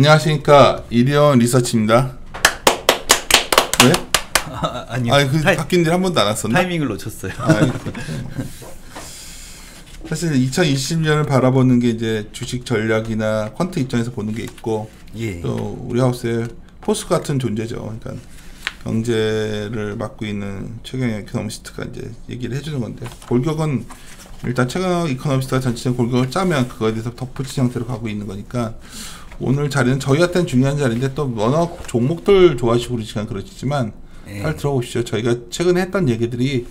안녕하십니까, 이리온 리서치입니다. 왜? 아니요. 아니, 바뀐 일 한 번도 안 왔었나? 타이밍을 놓쳤어요. 사실 2020년을 바라보는 게 이제 주식 전략이나 퀀트 입장에서 보는 게 있고, 예. 또 우리 하우스의 포스 같은 존재죠. 그러니까 경제를 맡고 있는 최경영 이코노미스트가 이제 얘기를 해주는 건데, 골격은 일단 최경영 이코노미스트가 전체적인 골격을 짜면 그거에 대해서 덧붙인 형태로 가고 있는 거니까, 오늘 자리는 저희한테는 중요한 자리인데 또 워낙 종목들 좋아하시고 그러시니까 그렇지만 잘 들어보시죠. 저희가 최근에 했던 얘기들이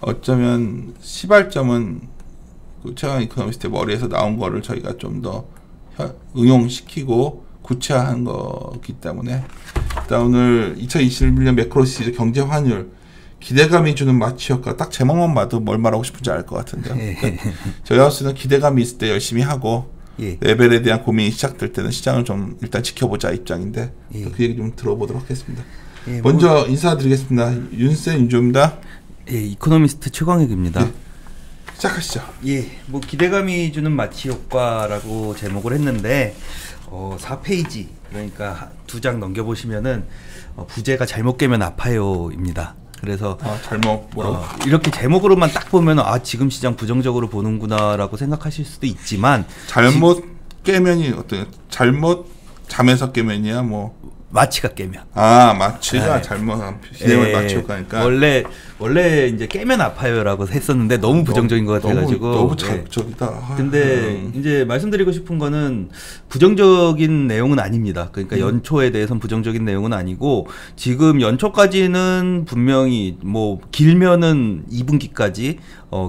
어쩌면 시발점은 그 최강 이코노미스트의 머리에서 나온 거를 저희가 좀 더 응용시키고 구체화한 거기 때문에, 일단 오늘 2021년 매크로 시리즈 경제 환율 기대감이 주는 마취 효과, 딱 제목만 봐도 뭘 말하고 싶은지 알 것 같은데요. 그러니까 저희 하우스는 기대감이 있을 때 열심히 하고, 레벨에 대한 고민이 시작될 때는 시장을 좀 일단 지켜보자 입장인데, 그 얘기 좀 들어보도록 하겠습니다. 먼저 인사드리겠습니다. 윤쌤 윤조입니다. 이코노미스트 최광혁입니다. 시작하시죠. 뭐 기대감이 주는 마취 효과라고 제목을 했는데 4페이지, 그러니까 2장 넘겨보시면은 부제가 잘못 깨면 아파요입니다. 그래서 잘못 뭐라고? 이렇게 제목으로만 딱 보면 지금 시장 부정적으로 보는구나라고 생각하실 수도 있지만, 잘못 깨면이 어때요? 잘못 잠에서 깨면이야 뭐 마취가 깨면. 마취가 잘못한 진행을 마취 효과니까. 원래 이제 깨면 아파요라고 했었는데 너무 부정적인 것 같아가지고. 너무 자극적이다. 근데 이제 말씀드리고 싶은 거는 부정적인 내용은 아닙니다. 그러니까 연초에 대해서는 부정적인 내용은 아니고, 지금 연초까지는 분명히 뭐 길면은 2분기까지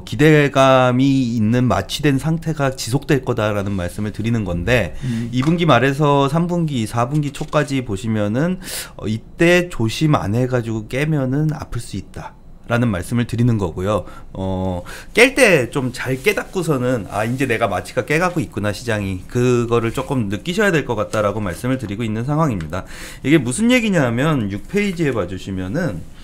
기대감이 있는 마취된 상태가 지속될 거다라는 말씀을 드리는 건데, 2분기 말에서 3분기, 4분기 초까지 보시면은 이때 조심 안 해가지고 깨면은 아플 수 있다 라는 말씀을 드리는 거고요. 깰 때 좀 잘 깨닫고서는 이제 내가 마취가 깨가고 있구나 시장이, 그거를 조금 느끼셔야 될 것 같다라고 말씀을 드리고 있는 상황입니다. 이게 무슨 얘기냐면 6페이지에 봐주시면은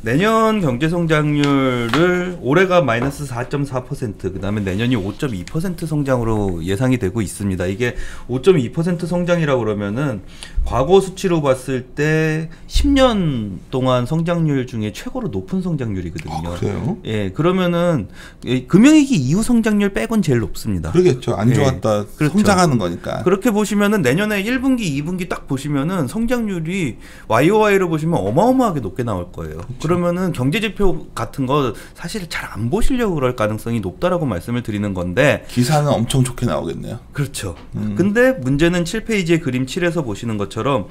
내년 경제성장률을 올해가 마이너스 4.4%, 그 다음에 내년이 5.2% 성장으로 예상이 되고 있습니다. 이게 5.2% 성장이라고 그러면은 과거 수치로 봤을 때 10년 동안 성장률 중에 최고로 높은 성장률이거든요. 그래요? 그러면은 금융위기 이후 성장률 빼곤 제일 높습니다. 그러겠죠. 안 좋았다. 그렇죠. 성장하는 거니까. 그렇게 보시면은 내년에 1분기, 2분기 딱 보시면은 성장률이 YOY로 보시면 어마어마하게 높게 나올 거예요. 그렇죠. 그러면은 경제지표 같은 거 사실 잘 안 보시려고 그럴 가능성이 높다라고 말씀을 드리는 건데, 기사는 엄청 좋게 나오겠네요. 그렇죠. 근데 문제는 7페이지의 그림 7에서 보시는 것처럼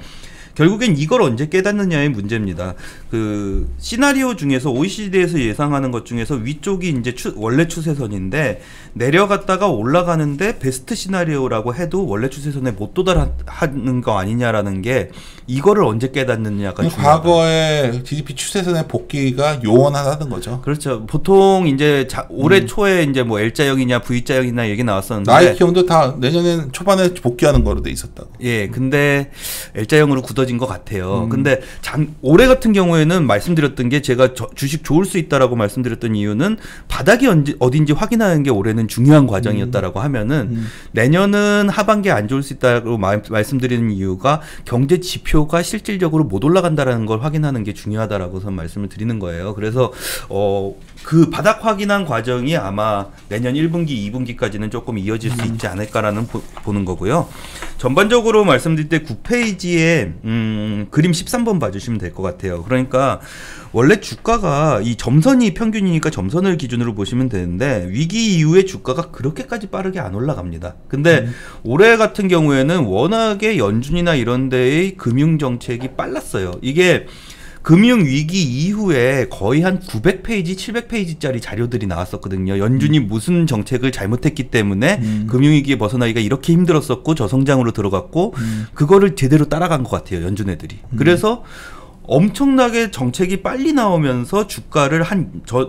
결국엔 이걸 언제 깨닫느냐의 문제입니다. 그 시나리오 중에서 OECD에서 예상하는 것 중에서 위쪽이 이제 원래 추세선인데, 내려갔다가 올라가는데 베스트 시나리오라고 해도 원래 추세선에 못 도달하는 거 아니냐라는 게, 이거를 언제 깨닫느냐가 중요하다. 과거의 GDP 추세선의 복귀가 요원하다는 거죠. 그렇죠. 보통 이제 올해 초에 이제 뭐 L자형이냐 V자형이냐 얘기 나왔었는데, 나이키형도 다 내년엔 초반에 복귀하는 거로 돼 있었다고. 근데 L자형으로 굳어진 것 같아요. 근데 올해 같은 경우에는 말씀드렸던 게, 제가 주식 좋을 수 있다라고 말씀드렸던 이유는 바닥이 어딘지 확인하는 게 올해는 중요한 과정이었다라고 하면은, 내년은 하반기에 안 좋을 수 있다고 말씀드리는 이유가 경제 지표가 실질적으로 못 올라간다라는 걸 확인하는 게 중요하다라고서 말씀을 드리는 거예요. 그래서 그 바닥 확인한 과정이 아마 내년 1분기, 2분기까지는 조금 이어질 수 있지 않을까라는 보는 거고요. 전반적으로 말씀드릴 때 9페이지에 그림 13번 봐주시면 될 것 같아요. 그러니까 원래 주가가 이 점선이 평균이니까 점선을 기준으로 보시면 되는데, 위기 이후에 주가가 그렇게까지 빠르게 안 올라갑니다. 근데 올해 같은 경우에는 워낙에 연준이나 이런 데의 금융정책이 빨랐어요. 이게 금융위기 이후에 거의 한 900페이지, 700페이지짜리 자료들이 나왔었거든요. 연준이 무슨 정책을 잘못했기 때문에 금융위기에 벗어나기가 이렇게 힘들었었고 저성장으로 들어갔고, 그거를 제대로 따라간 것 같아요, 연준 애들이. 그래서 엄청나게 정책이 빨리 나오면서 주가를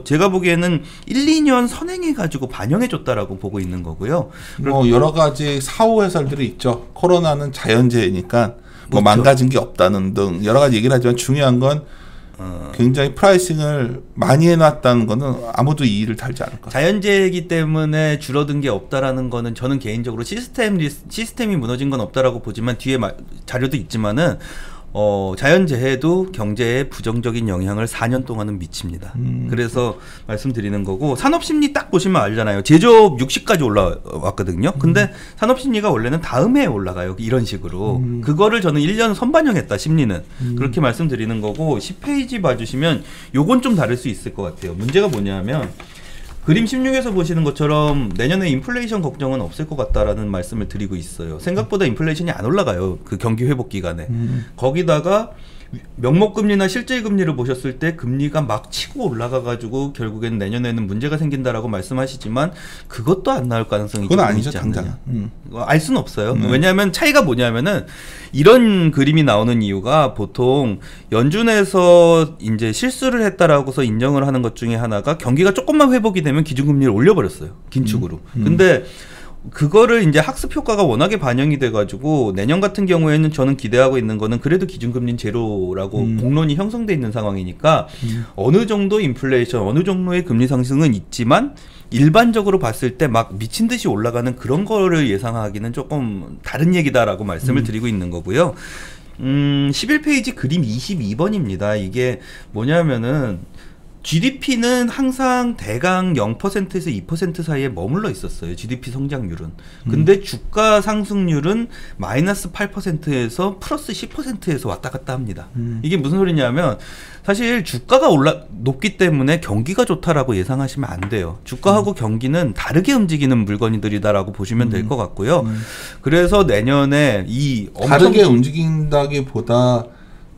제가 보기에는 1, 2년 선행해가지고 반영해줬다라고 보고 있는 거고요. 뭐 여러 가지 사후 해설들이 있죠. 코로나는 자연재해니까 뭐 그렇죠. 망가진 게 없다는 등 여러 가지 얘기를 하지만, 중요한 건 굉장히 프라이싱을 많이 해놨다는 거는 아무도 이의를 달지 않을 것 같아요. 자연재해이기 때문에 줄어든 게 없다라는 거는 저는 개인적으로 시스템이 무너진 건 없다라고 보지만 뒤에 자료도 있지만은 자연재해도 경제에 부정적인 영향을 4년 동안은 미칩니다. 그래서 말씀드리는 거고, 산업심리 딱 보시면 알잖아요. 제조업 60까지 올라왔거든요. 근데 산업심리가 원래는 다음 해에 올라가요. 이런 식으로. 그거를 저는 1년 선반영했다, 심리는. 그렇게 말씀드리는 거고, 10페이지 봐주시면 요건 좀 다를 수 있을 것 같아요. 문제가 뭐냐면, 그림 16에서 보시는 것처럼 내년에 인플레이션 걱정은 없을 것 같다라는 말씀을 드리고 있어요. 생각보다 인플레이션이 안 올라가요. 그 경기 회복 기간에. 거기다가 명목금리나 실질금리를 보셨을 때 금리가 막 치고 올라가가지고 결국엔 내년에는 문제가 생긴다라고 말씀하시지만 그것도 안 나올 가능성이 그건 조금 아니죠, 있지 않느냐. 당장. 알 수는 없어요. 왜냐하면 차이가 뭐냐면은 이런 그림이 나오는 이유가 보통 연준에서 이제 실수를 했다라고서 인정을 하는 것 중에 하나가 경기가 조금만 회복이 되면 기준금리를 올려버렸어요. 긴축으로. 근데 그거를 이제 학습 효과가 워낙에 반영이 돼가지고 내년 같은 경우에는 저는 기대하고 있는 거는 그래도 기준금리는 제로라고 공론이 형성돼 있는 상황이니까 어느 정도 인플레이션, 어느 정도의 금리 상승은 있지만 일반적으로 봤을 때 막 미친 듯이 올라가는 그런 거를 예상하기는 조금 다른 얘기다라고 말씀을 드리고 있는 거고요. 11페이지 그림 22번입니다. 이게 뭐냐면은 GDP는 항상 대강 0%에서 2% 사이에 머물러 있었어요. GDP 성장률은. 근데 주가 상승률은 마이너스 8%에서 플러스 10%에서 왔다 갔다 합니다. 이게 무슨 소리냐면 사실 주가가 높기 때문에 경기가 좋다라고 예상하시면 안 돼요. 주가하고 경기는 다르게 움직이는 물건들이다라고 보시면 될 것 같고요. 그래서 내년에 다르게 움직인다기보다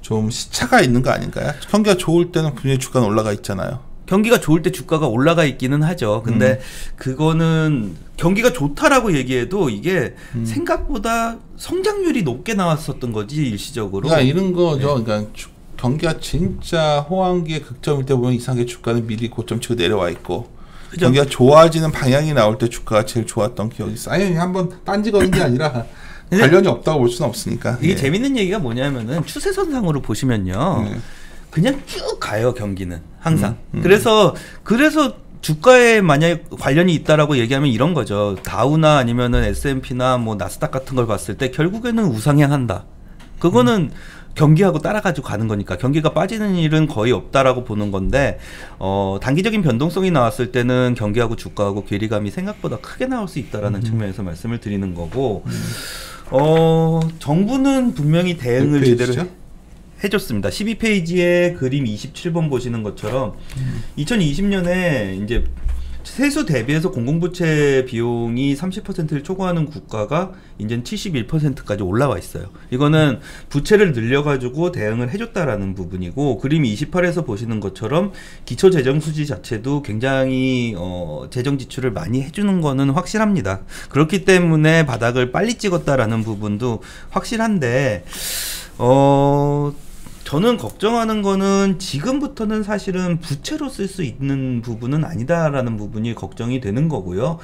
좀 시차가 있는 거 아닌가요? 경기가 좋을 때는 분명히 주가는 올라가 있잖아요. 경기가 좋을 때 주가가 올라가 있기는 하죠. 근데 그거는 경기가 좋다라고 얘기해도 이게 생각보다 성장률이 높게 나왔었던 거지 일시적으로. 그러니까 이런 거죠. 네. 그러니까 경기가 진짜 호황기에 극점일 때 보면 이상하게 주가는 미리 고점 치고 내려와 있고 그죠? 경기가 좋아지는 방향이 나올 때 주가가 제일 좋았던 기억이 사연이 한번 딴지 거는 게 아니라 관련이 없다고 볼 수는 없으니까. 이게 재밌는 얘기가 뭐냐면은 추세선상으로 보시면요. 그냥 쭉 가요, 경기는. 항상. 그래서 주가에 만약에 관련이 있다라고 얘기하면 이런 거죠. 다우나 아니면은 S&P나 뭐 나스닥 같은 걸 봤을 때 결국에는 우상향한다. 그거는 경기하고 따라가지고 가는 거니까 경기가 빠지는 일은 거의 없다라고 보는 건데 단기적인 변동성이 나왔을 때는 경기하고 주가하고 괴리감이 생각보다 크게 나올 수 있다라는 측면에서 말씀을 드리는 거고 정부는 분명히 대응을 제대로 해줬습니다. 12페이지에 그림 27번 보시는 것처럼 2020년에 이제 세수 대비해서 공공부채 비용이 30%를 초과하는 국가가 이제는 71%까지 올라와 있어요. 이거는 부채를 늘려가지고 대응을 해줬다라는 부분이고, 그림 28에서 보시는 것처럼 기초재정수지 자체도 굉장히 재정 지출을 많이 해주는 거는 확실합니다. 그렇기 때문에 바닥을 빨리 찍었다라는 부분도 확실한데 저는 걱정하는 거는 지금부터는 사실은 부채로 쓸 수 있는 부분은 아니다라는 부분이 걱정이 되는 거고요.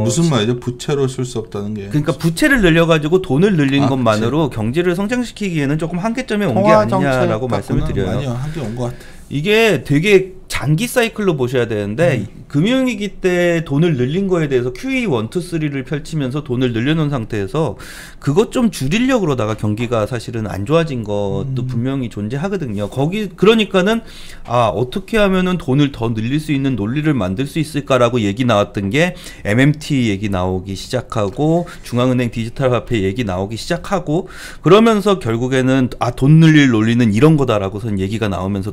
무슨 말이죠? 부채로 쓸 수 없다는 게. 그러니까 부채를 늘려가지고 돈을 늘린 것만으로 경제를 성장시키기에는 조금 한계점에 온 게 아니냐라고 말씀을 드려요. 아니요, 한계 온 것 같아요. 이게 되게 장기 사이클로 보셔야 되는데 금융위기 때 돈을 늘린 거에 대해서 QE 1, 2, 3를 펼치면서 돈을 늘려놓은 상태에서 그것 좀 줄이려고 그러다가 경기가 사실은 안 좋아진 것도 분명히 존재하거든요. 그러니까는 어떻게 하면은 돈을 더 늘릴 수 있는 논리를 만들 수 있을까라고 얘기 나왔던 게 MMT 얘기 나오기 시작하고 중앙은행 디지털 화폐 얘기 나오기 시작하고 그러면서 결국에는 돈 늘릴 논리는 이런 거다라고선 얘기가 나오면서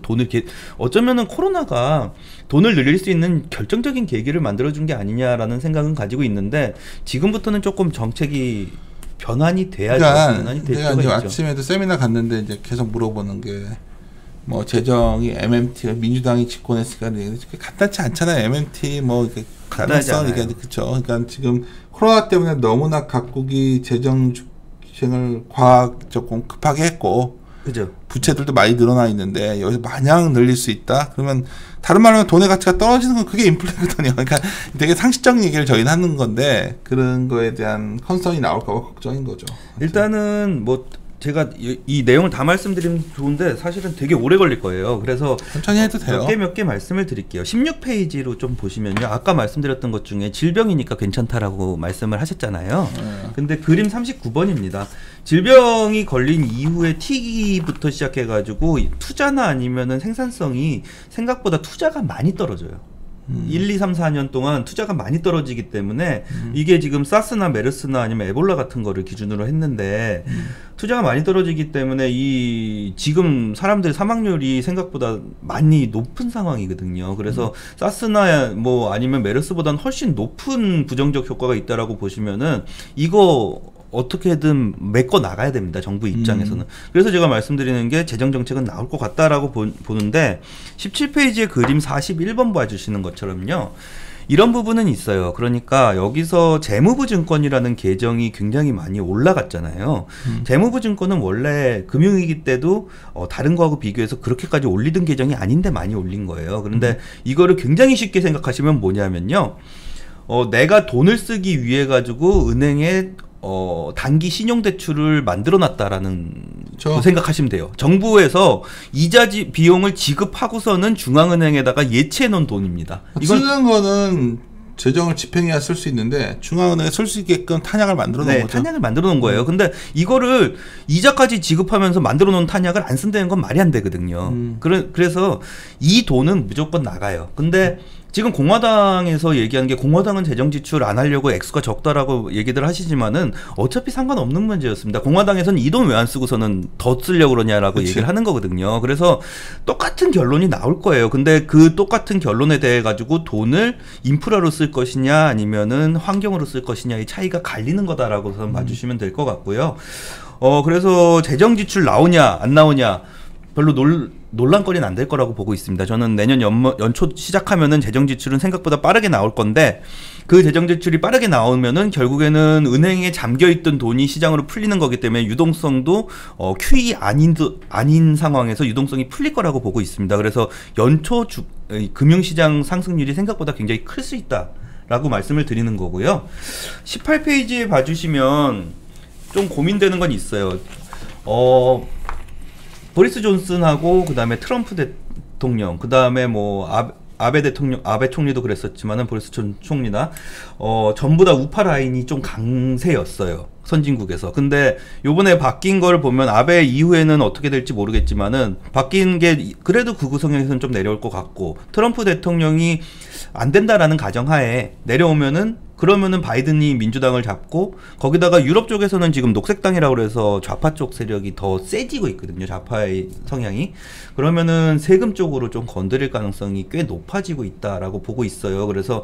어쩌면은 코로나가 돈을 늘릴 수 있는 결정적인 계기를 만들어준 게 아니냐라는 생각은 가지고 있는데 지금부터는 조금 정책이 변환이 돼야죠. 변환이 될 내가 이제 아침에도 세미나 갔는데 이제 계속 물어보는 게 뭐 재정이 MMT 민주당이 집권했으니까 간단치 않잖아요. MMT 뭐 가능성 이게 그렇죠. 그러니까 지금 코로나 때문에 너무나 각국이 재정 주행을 조금 급하게 했고. 그죠. 부채들도 많이 늘어나 있는데 여기서 마냥 늘릴 수 있다? 그러면 다른 말로 하면 돈의 가치가 떨어지는 건 그게 인플레거든요. 그러니까 되게 상식적인 얘기를 저희는 하는 건데 그런 거에 대한 컨선이 나올까 봐 걱정인 거죠. 일단은 뭐 제가 이 내용을 다 말씀드리면 좋은데 사실은 되게 오래 걸릴 거예요. 그래서 천천히 해도 돼요. 몇 개 말씀을 드릴게요. 16페이지로 좀 보시면요. 아까 말씀드렸던 것 중에 질병이니까 괜찮다라고 말씀을 하셨잖아요. 근데 그림 39번입니다. 질병이 걸린 이후에 T기부터 시작해가지고 투자나 아니면은 생산성이 생각보다 투자가 많이 떨어져요. 1, 2, 3, 4년 동안 투자가 많이 떨어지기 때문에 이게 지금 사스나 메르스나 아니면 에볼라 같은 거를 기준으로 했는데 투자가 많이 떨어지기 때문에 이 지금 사람들의 사망률이 생각보다 많이 높은 상황이거든요. 그래서 사스나 뭐 아니면 메르스보다는 훨씬 높은 부정적 효과가 있다라고 보시면은 이거 어떻게든 메꿔 나가야 됩니다. 정부 입장에서는. 그래서 제가 말씀드리는 게 재정정책은 나올 것 같다라고 보는데 17페이지의 그림 41번 봐주시는 것처럼요. 이런 부분은 있어요. 그러니까 여기서 재무부 증권이라는 계정이 굉장히 많이 올라갔잖아요. 재무부 증권은 원래 금융위기 때도 다른 거하고 비교해서 그렇게까지 올리던 계정이 아닌데 많이 올린 거예요. 그런데 이거를 굉장히 쉽게 생각하시면 뭐냐면요. 내가 돈을 쓰기 위해 가지고 은행에 단기 신용대출을 만들어놨다라는 생각하시면 돼요. 정부에서 이자 비용을 지급하고서는 중앙은행에다가 예치해놓은 돈입니다. 이건 쓰는 거는 재정을 집행해야 쓸 수 있는데 중앙은행에 쓸 수 있게끔 탄약을 만들어 놓은 거죠. 탄약을 만들어 놓은 거예요. 근데 이거를 이자까지 지급하면서 만들어 놓은 탄약을 안 쓴다는 건 말이 안 되거든요. 그래서 이 돈은 무조건 나가요. 근데 지금 공화당에서 얘기하는 게 공화당은 재정 지출 안 하려고 액수가 적다라고 얘기들 하시지만은 어차피 상관없는 문제였습니다. 공화당에서는 이 돈 왜 안 쓰고서는 더 쓰려고 그러냐라고 그치. 얘기를 하는 거거든요. 그래서 똑같은 결론이 나올 거예요. 근데 그 똑같은 결론에 대해 가지고 돈을 인프라로 쓸 것이냐 아니면은 환경으로 쓸 것이냐의 차이가 갈리는 거다라고 저는 봐주시면 될 것 같고요. 그래서 재정 지출 나오냐 안 나오냐 별로 논란거리는 안 될 거라고 보고 있습니다. 저는 내년 연초 시작하면은 재정 지출은 생각보다 빠르게 나올 건데 그 재정 지출이 빠르게 나오면은 결국에는 은행에 잠겨 있던 돈이 시장으로 풀리는 거기 때문에 유동성도 QE 아닌 상황에서 유동성이 풀릴 거라고 보고 있습니다. 그래서 연초 금융시장 상승률이 생각보다 굉장히 클 수 있다라고 말씀을 드리는 거고요. 18페이지에 봐주시면 좀 고민되는 건 있어요. 보리스 존슨하고 그다음에 트럼프 대통령, 그다음에 뭐 아베 대통령, 아베 총리도 그랬었지만은 보리스 총리나 전부 다 우파 라인이 좀 강세였어요. 선진국에서. 근데 요번에 바뀐 걸 보면 아베 이후에는 어떻게 될지 모르겠지만은 바뀐 게 그래도 극우 성향에서는 좀 내려올 것 같고 트럼프 대통령이 안 된다라는 가정하에 내려오면은 그러면은 바이든이 민주당을 잡고 거기다가 유럽 쪽에서는 지금 녹색당이라고 해서 좌파 쪽 세력이 더 세지고 있거든요. 좌파의 성향이. 그러면은 세금 쪽으로 좀 건드릴 가능성이 꽤 높아지고 있다라고 보고 있어요. 그래서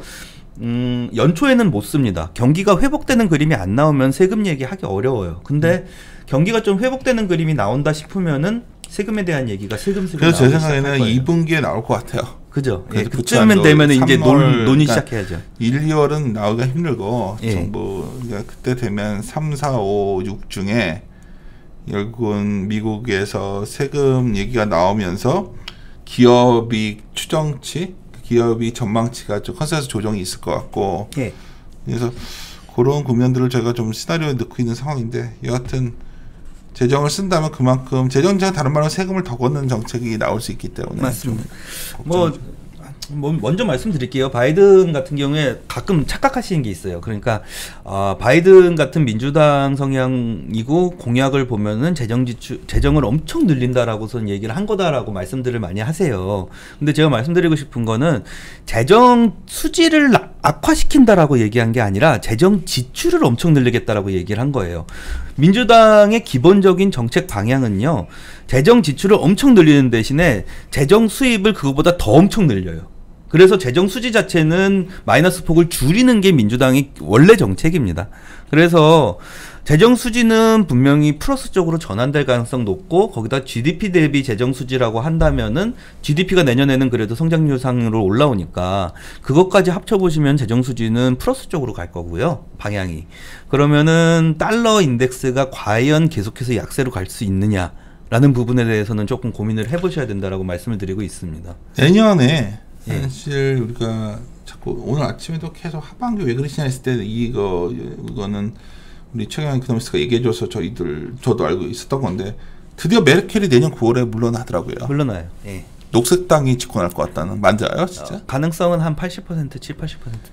연초에는 못 씁니다. 경기가 회복되는 그림이 안 나오면 세금 얘기하기 어려워요. 근데 경기가 좀 회복되는 그림이 나온다 싶으면은 세금에 대한 얘기가 슬금슬금 그래서 제 나오기 생각에는 시작할 거예요. 2분기에 나올 것 같아요. 그죠. 예, 부채도 그쯤은 되면 이제 3월, 논의 그러니까 시작해야죠. 1, 2월은 나오기가 힘들고 예. 정부 그러니까 그때 되면 3, 4, 5, 6 중에 결국은 미국에서 세금 얘기가 나오면서 기업이 추정치, 기업이 전망치가 좀 컨센서스 조정이 있을 것 같고 예. 그래서 그런 국면들을 저희가 좀 시나리오에 넣고 있는 상황인데 여하튼 재정을 쓴다면 그만큼 재정제가 다른 말로 세금을 더 걷는 정책이 나올 수 있기 때문에 맞습니다. 뭐 먼저 말씀드릴게요. 바이든 같은 경우에 가끔 착각하시는 게 있어요. 그러니까 바이든 같은 민주당 성향이고 공약을 보면은 재정을 엄청 늘린다라고선 얘기를 한 거다라고 말씀들을 많이 하세요. 근데 제가 말씀드리고 싶은 거는 재정 수지를 악화시킨다라고 얘기한 게 아니라 재정 지출을 엄청 늘리겠다라고 얘기를 한 거예요. 민주당의 기본적인 정책 방향은요. 재정 지출을 엄청 늘리는 대신에 재정 수입을 그거보다 더 엄청 늘려요. 그래서 재정 수지 자체는 마이너스 폭을 줄이는 게 민주당의 원래 정책입니다. 그래서 재정 수지는 분명히 플러스 쪽으로 전환될 가능성 높고 거기다 GDP 대비 재정 수지라고 한다면은 GDP가 내년에는 그래도 성장률상으로 올라오니까 그것까지 합쳐보시면 재정 수지는 플러스 쪽으로 갈 거고요. 방향이. 그러면은 달러 인덱스가 과연 계속해서 약세로 갈 수 있느냐 라는 부분에 대해서는 조금 고민을 해보셔야 된다라고 말씀을 드리고 있습니다. 내년에 예. 사실 우리가 자꾸 오늘 아침에도 계속 하반기 왜 그러시냐 했을 때 이거는 우리 최경 이코노미스트가 얘기해줘서 저도 알고 있었던 건데 드디어 메르켈이 내년 9월에 물러나더라고요. 물러나요. 예. 녹색당이 집권할 것 같다는. 맞아요, 진짜? 가능성은 한 80%, 80%.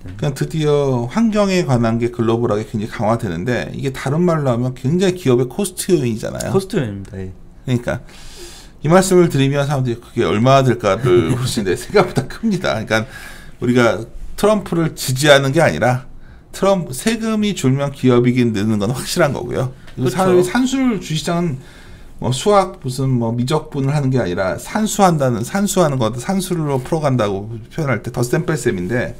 그러니까 드디어 환경에 관한 게 글로벌하게 굉장히 강화되는데 이게 다른 말로 하면 굉장히 기업의 코스트 요인이잖아요. 코스트 요인입니다. 예. 그러니까 이 말씀을 드리면 사람들이 그게 얼마나 될까를 보시는데 생각보다 큽니다. 그러니까 우리가 트럼프를 지지하는 게 아니라 트럼프 세금이 줄면 기업이익이 느는 건 확실한 거고요. 그리고 그렇죠. 산술 주식시장은 뭐 수학 무슨 뭐 미적분을 하는 게 아니라 산수하는 것도 산수로 풀어간다고 표현할 때 덧셈 뺄셈인데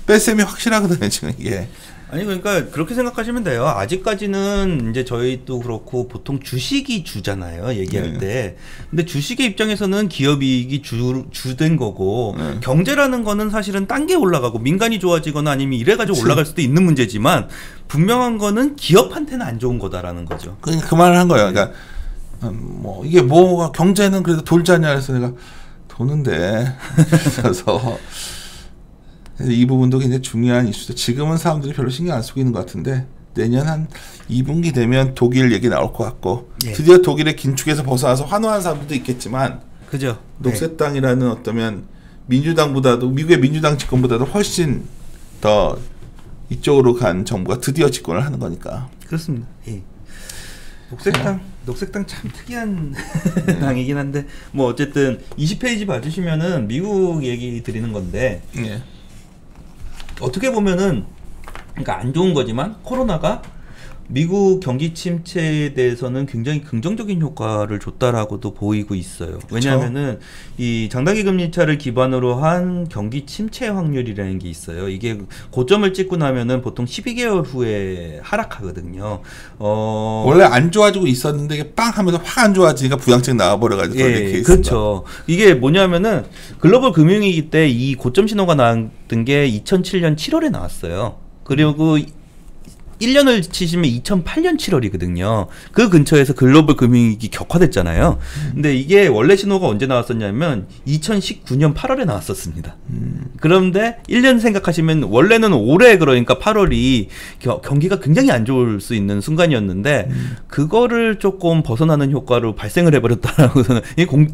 뺄셈이 확실하거든요 지금 이게. 아니 그러니까 그렇게 생각하시면 돼요. 아직까지는 이제 저희도 그렇고 보통 주식이 주잖아요 얘기할 때. 근데 주식의 입장에서는 기업이익이 주된 거고 경제라는 거는 사실은 딴 게 올라가고 민간이 좋아지거나 아니면 이래가지고 올라갈 수도 있는 문제지만 분명한 거는 기업한테는 안 좋은 거다라는 거죠. 그 말을 한 거예요. 그러니까 뭐 이게 뭐가 경제는 그래도 돌자냐 해서 내가 도는데 그래서 이 부분도 굉장히 중요한 이슈죠. 지금은 사람들이 별로 신경 안 쓰고 있는 것 같은데 내년 한 2분기 되면 독일 얘기 나올 것 같고 드디어 독일의 긴축에서 벗어나서 환호한 사람들도 있겠지만 그죠. 녹색당이라는 어떠면 민주당보다도 미국의 민주당 집권보다도 훨씬 더 이쪽으로 간 정부가 드디어 집권을 하는 거니까. 그렇습니다. 예. 녹색당 참 특이한 당이긴 한데 뭐 어쨌든 20페이지 봐주시면은 미국 얘기 드리는 건데 어떻게 보면은 그러니까 안 좋은 거지만 코로나가 미국 경기 침체에 대해서는 굉장히 긍정적인 효과를 줬다라고도 보이고 있어요. 왜냐하면은 이 장단기 금리 차를 기반으로 한 경기 침체 확률이라는 게 있어요. 이게 고점을 찍고 나면은 보통 12개월 후에 하락하거든요. 원래 안 좋아지고 있었는데 이게 빵 하면서 확 안 좋아지니까 부양책 나와버려가지고 예, 그렇죠. 이게 뭐냐면은 글로벌 금융위기 때 이 고점 신호가 나왔던 게 2007년 7월에 나왔어요. 그리고 1년을 치시면 2008년 7월이거든요. 그 근처에서 글로벌 금융위기 격화됐잖아요. 근데 이게 원래 신호가 언제 나왔었냐면 2019년 8월에 나왔었습니다. 그런데 1년 생각하시면 원래는 올해 그러니까 8월이 경기가 굉장히 안 좋을 수 있는 순간이었는데 그거를 조금 벗어나는 효과로 발생을 해버렸다라고 저는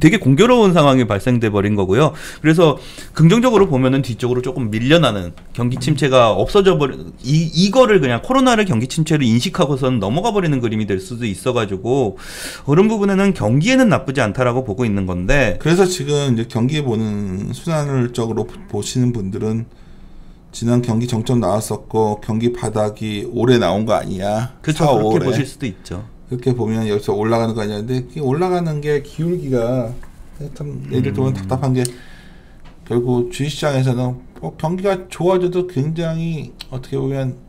되게 공교로운 상황이 발생돼 버린 거고요. 그래서 긍정적으로 보면은 뒤쪽으로 조금 밀려나는 경기 침체가 없어져 버린 이거를 그냥 코로나를 경기 침체로 인식하고선 넘어가 버리는 그림이 될 수도 있어가지고 그런 부분에는 경기에는 나쁘지 않다라고 보고 있는 건데 그래서 지금 이제 경기에 보는 순환적으로 보시는 분들은 지난 경기 정점 나왔었고 경기 바닥이 올해 나온 거 아니야? 그렇죠. 그렇게 보실 수도 있죠. 그렇게 보면 여기서 올라가는 거 아니야? 근데 올라가는 게 기울기가 참 예를 들면 답답한 게 결국 주식시장에서는 경기가 좋아져도 굉장히 어떻게 보면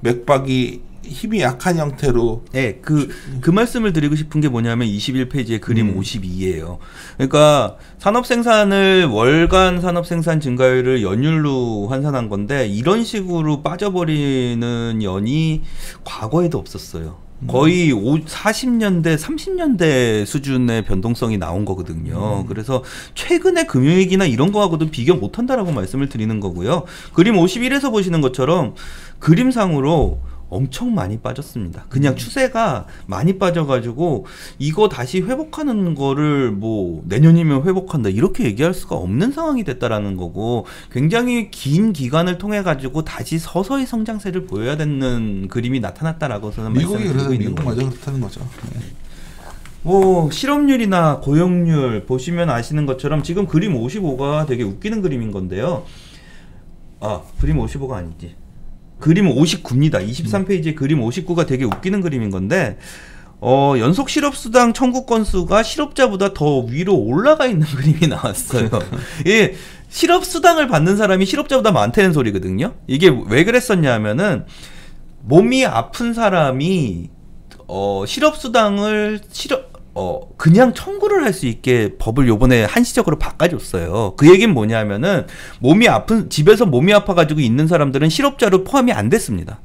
맥박이 힘이 약한 형태로. 네, 그 말씀을 드리고 싶은 게 뭐냐면 21페이지의 그림 52예요. 그러니까 산업 생산을 월간 산업 생산 증가율을 연율로 환산한 건데 이런 식으로 빠져버리는 연이 과거에도 없었어요. 거의 40년대, 30년대 수준의 변동성이 나온 거거든요. 그래서 최근의 금융위기나 이런 거하고도 비교 못한다라고 말씀을 드리는 거고요. 그림 51에서 보시는 것처럼 그림상으로 엄청 많이 빠졌습니다. 그냥 추세가 많이 빠져가지고 이거 다시 회복하는 거를 뭐 내년이면 회복한다 이렇게 얘기할 수가 없는 상황이 됐다라는 거고 굉장히 긴 기간을 통해 가지고 다시 서서히 성장세를 보여야 되는 그림이 나타났다라고 저는 미국이 말씀을 드리고 있는 미국 맞아 그렇다는 거죠. 뭐 실업률이나 고용률 보시면 아시는 것처럼 지금 그림 55가 되게 웃기는 그림인 건데요. 그림 55가 아니지. 그림 59입니다. 23페이지에 그림 59가 되게 웃기는 그림인 건데 연속 실업수당 청구 건수가 실업자보다 더 위로 올라가 있는 그림이 나왔어요. 예, 실업수당을 받는 사람이 실업자보다 많다는 소리거든요. 이게 왜 그랬었냐 하면은 몸이 아픈 사람이 실업수당을 그냥 청구를 할 수 있게 법을 요번에 한시적으로 바꿔줬어요. 그 얘기는 뭐냐면은 집에서 몸이 아파가지고 있는 사람들은 실업자로 포함이 안 됐습니다.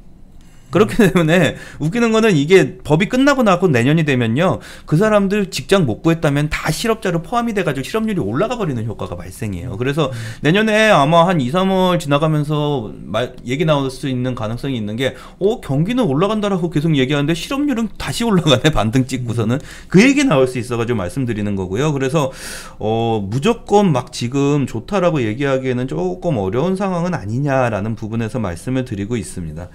그렇기 때문에 웃기는 거는 이게 법이 끝나고 나고 내년이 되면요. 그 사람들 직장 못 구했다면 다 실업자로 포함이 돼가지고 실업률이 올라가 버리는 효과가 발생해요. 그래서 내년에 아마 한 2, 3월 지나가면서 얘기 나올 수 있는 가능성이 있는 게 경기는 올라간다라고 계속 얘기하는데 실업률은 다시 올라가네 반등 찍고서는 그 얘기 나올 수 있어가지고 말씀드리는 거고요. 그래서 무조건 막 지금 좋다라고 얘기하기에는 조금 어려운 상황은 아니냐라는 부분에서 말씀을 드리고 있습니다.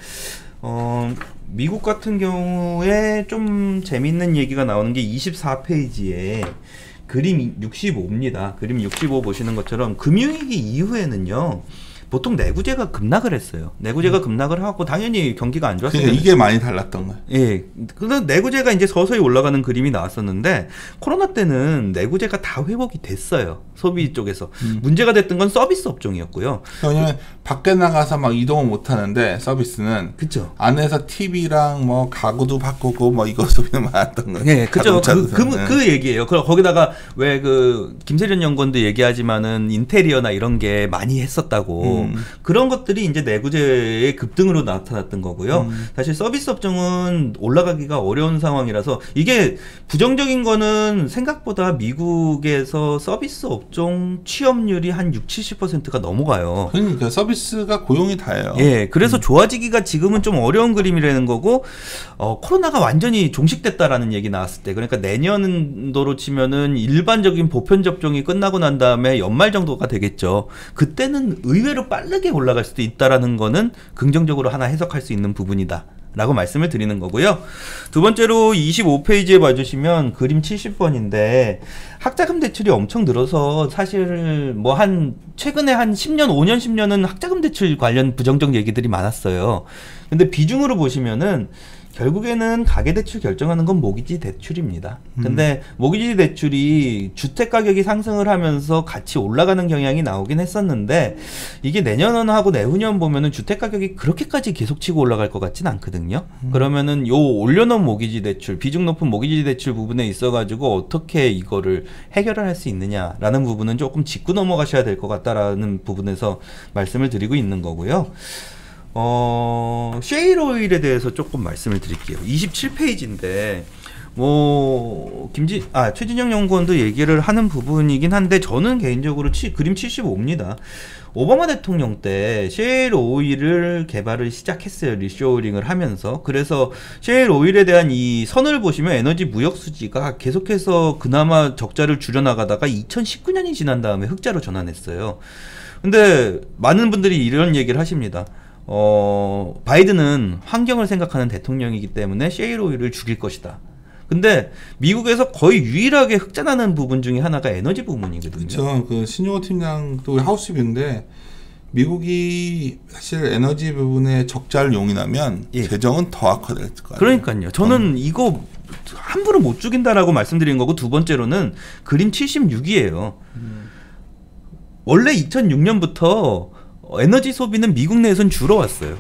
미국 같은 경우에 좀 재밌는 얘기가 나오는 게 24페이지에 그림 65입니다. 그림 65 보시는 것처럼 금융위기 이후에는요. 보통 내구재가 급락을 했어요. 내구재가 급락을 하고 당연히 경기가 안 좋았어요. 그러니까 이게 많이 달랐던 거예요. 예. 그래서 내구재가 이제 서서히 올라가는 그림이 나왔었는데 코로나 때는 내구재가 다 회복이 됐어요. 소비 쪽에서. 문제가 됐던 건 서비스 업종이었고요. 왜냐면 밖에 나가서 막 이동을 못 하는데 서비스는 그쵸. 안에서 TV랑 뭐 가구도 바꾸고 뭐 이거 소비는 많았던 거예요. 네, 그죠. 그 얘기예요. 거기다가 왜 그 김세련 연구원도 얘기하지만은 인테리어나 이런 게 많이 했었다고. 그런 것들이 이제 내구재의 급등으로 나타났던 거고요. 사실 서비스 업종은 올라가기가 어려운 상황이라서 이게 부정적인 거는 생각보다 미국에서 서비스 업종 취업률이 한 60-70%가 넘어가요. 그러니까 서비스가 고용이 다예요. 예, 그래서 좋아지기가 지금은 좀 어려운 그림이라는 거고, 코로나가 완전히 종식됐다라는 얘기 나왔을 때, 그러니까 내년도로 치면은 일반적인 보편 접종이 끝나고 난 다음에 연말 정도가 되겠죠. 그때는 의외로 빠르게 올라갈 수도 있다라는 거는 긍정적으로 하나 해석할 수 있는 부분이다. 라고 말씀을 드리는 거고요. 두 번째로 25페이지에 봐주시면 그림 70번인데 학자금 대출이 엄청 늘어서 사실 뭐 최근에 한 10년, 5년, 10년은 학자금 대출 관련 부정적 얘기들이 많았어요. 근데 비중으로 보시면은 결국에는 가계대출 결정하는 건 모기지 대출입니다. 근데 모기지 대출이 주택 가격이 상승을 하면서 같이 올라가는 경향이 나오긴 했었는데 이게 내년하고 내후년 보면은 주택 가격이 그렇게까지 계속 치고 올라갈 것 같진 않거든요. 그러면은 요 올려놓은 모기지 대출, 비중 높은 모기지 대출 부분에 있어가지고 어떻게 이거를 해결을 할 수 있느냐라는 부분은 조금 짚고 넘어가셔야 될 것 같다라는 부분에서 말씀을 드리고 있는 거고요. 셰일 오일에 대해서 조금 말씀을 드릴게요. 27페이지인데 최진영 연구원도 얘기를 하는 부분이긴 한데 저는 개인적으로 그림 75입니다. 오바마 대통령 때 셰일 오일을 개발을 시작했어요. 리쇼어링을 하면서. 그래서 셰일 오일에 대한 이 선을 보시면 에너지 무역 수지가 계속해서 그나마 적자를 줄여나가다가 2019년이 지난 다음에 흑자로 전환했어요. 근데 많은 분들이 이런 얘기를 하십니다. 바이든은 환경을 생각하는 대통령이기 때문에 셰일 오일을 죽일 것이다. 근데 미국에서 거의 유일하게 흑자나는 부분 중에 하나가 에너지 부분이거든요. 그렇죠. 그 신용호 팀장도 하우스비인데 미국이 사실 에너지 부분에 적자를 용인하면 재정은 더 악화될 거예요. 그러니까요. 저는 이거 함부로 못 죽인다라고 말씀드린 거고 두 번째로는 그림 76이에요. 원래 2006년부터 에너지 소비는 미국 내에선 줄어왔어요.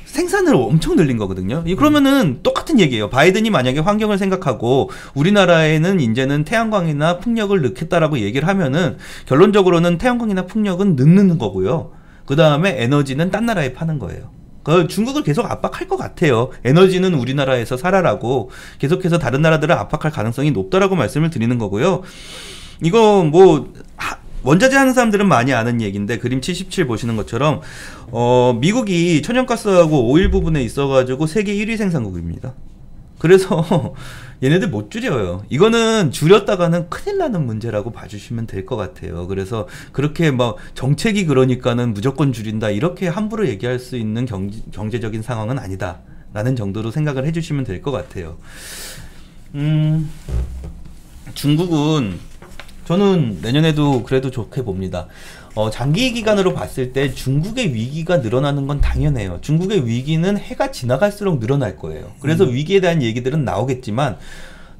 생산을 엄청 늘린 거거든요. 그러면은 똑같은 얘기예요. 바이든이 만약에 환경을 생각하고 우리나라에는 이제는 태양광이나 풍력을 넣겠다라고 얘기를 하면은 결론적으로는 태양광이나 풍력은 넣는 거고요. 그 다음에 에너지는 딴 나라에 파는 거예요. 중국을 계속 압박할 것 같아요. 에너지는 우리나라에서 살아라고 계속해서 다른 나라들을 압박할 가능성이 높다라고 말씀을 드리는 거고요. 이거 원자재 하는 사람들은 많이 아는 얘기인데 그림 77 보시는 것처럼 미국이 천연가스하고 오일 부분에 있어가지고 세계 1위 생산국입니다. 그래서 얘네들 못 줄여요. 이거는 줄였다가는 큰일 나는 문제라고 봐주시면 될 것 같아요. 그래서 그렇게 정책이 그러니까는 무조건 줄인다 이렇게 함부로 얘기할 수 있는 경제적인 상황은 아니다 라는 정도로 생각을 해주시면 될 것 같아요. 중국은 저는 내년에도 그래도 좋게 봅니다. 장기 기간으로 봤을 때 중국의 위기가 늘어나는 건 당연해요. 중국의 위기는 해가 지나갈수록 늘어날 거예요. 그래서 위기에 대한 얘기들은 나오겠지만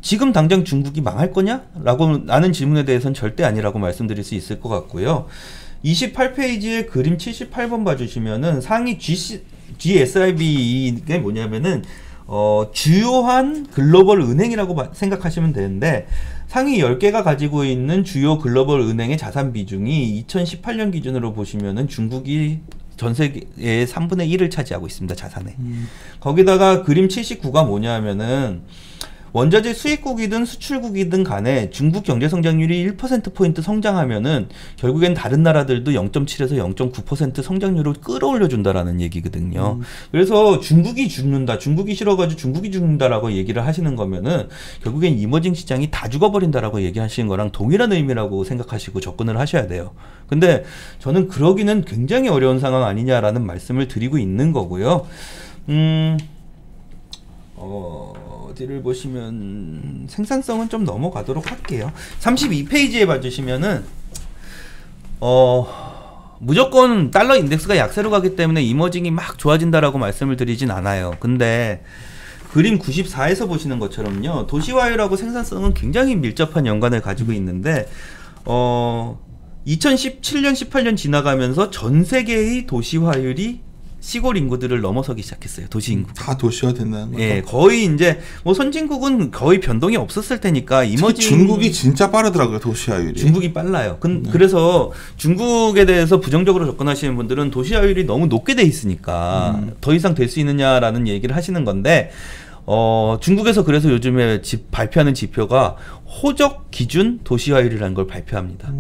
지금 당장 중국이 망할 거냐? 라는 질문에 대해서는 절대 아니라고 말씀드릴 수 있을 것 같고요. 28페이지에 그림 78번 봐주시면은 상위 GSIB가 뭐냐면은 주요한 글로벌 은행이라고 생각하시면 되는데 상위 10개가 가지고 있는 주요 글로벌 은행의 자산 비중이 2018년 기준으로 보시면은 중국이 전 세계의 3분의 1을 차지하고 있습니다. 자산에. 거기다가 그림 79가 뭐냐면은 원자재 수입국이든 수출국이든 간에 중국 경제 성장률이 1%포인트 성장하면은 결국엔 다른 나라들도 0.7에서 0.9% 성장률을 끌어올려 준다라는 얘기거든요. 그래서 중국이 죽는다, 중국이 싫어가지고 중국이 죽는다라고 얘기를 하시는 거면은 결국엔 이머징 시장이 다 죽어버린다라고 얘기하시는 거랑 동일한 의미라고 생각하시고 접근을 하셔야 돼요. 근데 저는 그러기는 굉장히 어려운 상황 아니냐라는 말씀을 드리고 있는 거고요. 어디를 보시면 생산성은 좀 넘어가도록 할게요. 32페이지에 봐주시면은 무조건 달러 인덱스가 약세로 가기 때문에 이머징이 막 좋아진다라고 말씀을 드리진 않아요. 근데 그림 94에서 보시는 것처럼요, 도시화율하고 생산성은 굉장히 밀접한 연관을 가지고 있는데 2017년 18년 지나가면서 전 세계의 도시화율이 시골 인구들을 넘어서기 시작했어요. 도시 인구. 다 도시화 된다는 거죠. 예, 거의 이제 뭐 선진국은 거의 변동이 없었을 테니까 이머징. 중국이 진짜 빠르더라고요, 도시화율이. 중국이 빨라요. 그래서 중국에 대해서 부정적으로 접근하시는 분들은 도시화율이 너무 높게 돼 있으니까 더 이상 될 수 있느냐라는 얘기를 하시는 건데, 중국에서 그래서 요즘에 발표하는 지표가 호적 기준 도시화율이라는 걸 발표합니다.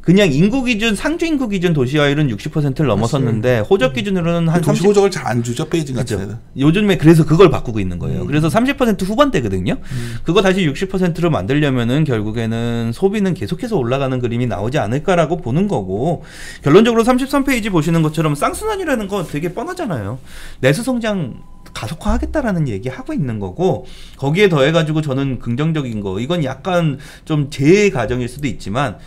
그냥 인구 기준, 상주 인구 기준 도시화율은 60%를 넘어섰는데 호적 기준으로는 한 30%. 호적을 잘 안 주죠, 베이징 같은 데는. 요즘에 그래서 그걸 바꾸고 있는 거예요. 그래서 30% 후반대거든요. 그거 다시 60%로 만들려면은 결국에는 소비는 계속해서 올라가는 그림이 나오지 않을까라고 보는 거고, 결론적으로 33페이지 보시는 것처럼 쌍순환이라는 건 되게 뻔하잖아요. 내수 성장 가속화하겠다라는 얘기 하고 있는 거고, 거기에 더해가지고 저는 긍정적인 거, 이건 약간 좀 제 가정일 수도 있지만,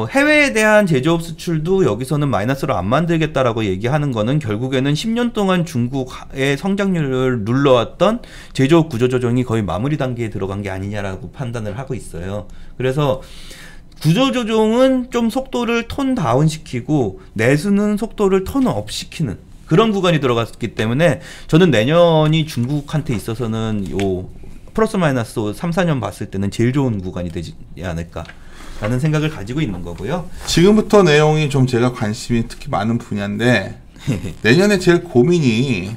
해외에 대한 제조업 수출도 여기서는 마이너스로 안 만들겠다라고 얘기하는 거는 결국에는 10년 동안 중국의 성장률을 눌러왔던 제조업 구조조정이 거의 마무리 단계에 들어간 게 아니냐라고 판단을 하고 있어요. 그래서 구조조정은 좀 속도를 톤 다운 시키고 내수는 속도를 톤 업 시키는 그런 구간이 들어갔기 때문에 저는 내년이 중국한테 있어서는 요 플러스 마이너스 3, 4년 봤을 때는 제일 좋은 구간이 되지 않을까 라는 생각을 가지고 있는 거고요. 지금부터 내용이 좀 제가 관심이 특히 많은 분야인데 내년에 제일 고민이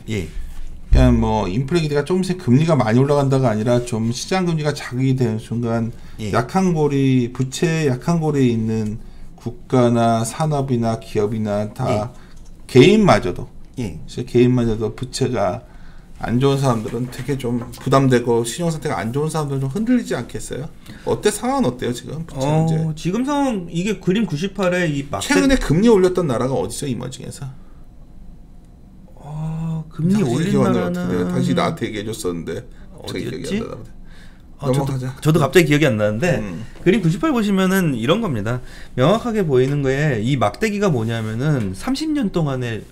그냥 뭐 인플레 기대가 조금씩 금리가 많이 올라간다가 아니라 좀 시장 금리가 자극이 되는 순간 약한 고리, 부채 약한 고리에 있는 국가나 산업이나 기업이나 다 개인마저도 개인마저도 부채가 안 좋은 사람들은 되게 좀 부담되고 신용 상태가 안 좋은 사람들은 좀 흔들리지 않겠어요? 어때? 상황은 어때요 지금? 지금 상황 이게 그림 98에 이 최근에 금리 올렸던 나라가 어디죠, 이머징에서? 금리 올린 나라는 당시 나한테 얘기해줬었는데 어디였지? 저도 갑자기 기억이 안 나는데 그림 98 보시면은 이런 겁니다. 명확하게 보이는 거에 이 막대기가 뭐냐면은 30년 동안의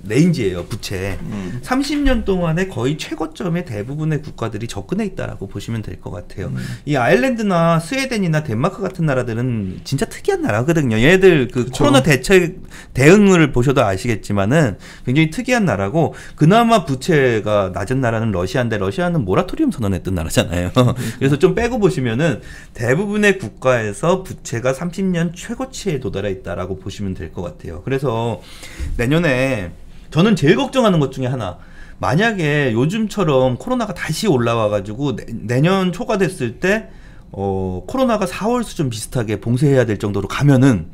레인지예요, 부채. 30년 동안에 거의 최고점에 대부분의 국가들이 접근해 있다라고 보시면 될 것 같아요. 이 아일랜드나 스웨덴이나 덴마크 같은 나라들은 진짜 특이한 나라거든요. 얘네들 그 코로나 대응을 보셔도 아시겠지만은 굉장히 특이한 나라고, 그나마 부채가 낮은 나라는 러시아인데 러시아는 모라토리움 선언했던 나라잖아요. 그래서 좀 빼고 보시면은 대부분의 국가에서 부채가 30년 최고치에 도달해 있다라고 보시면 될 것 같아요. 그래서 내년에 저는 제일 걱정하는 것 중에 하나, 만약에 요즘처럼 코로나가 다시 올라와가지고 내년 초가 됐을 때 코로나가 4월 수준 비슷하게 봉쇄해야 될 정도로 가면은,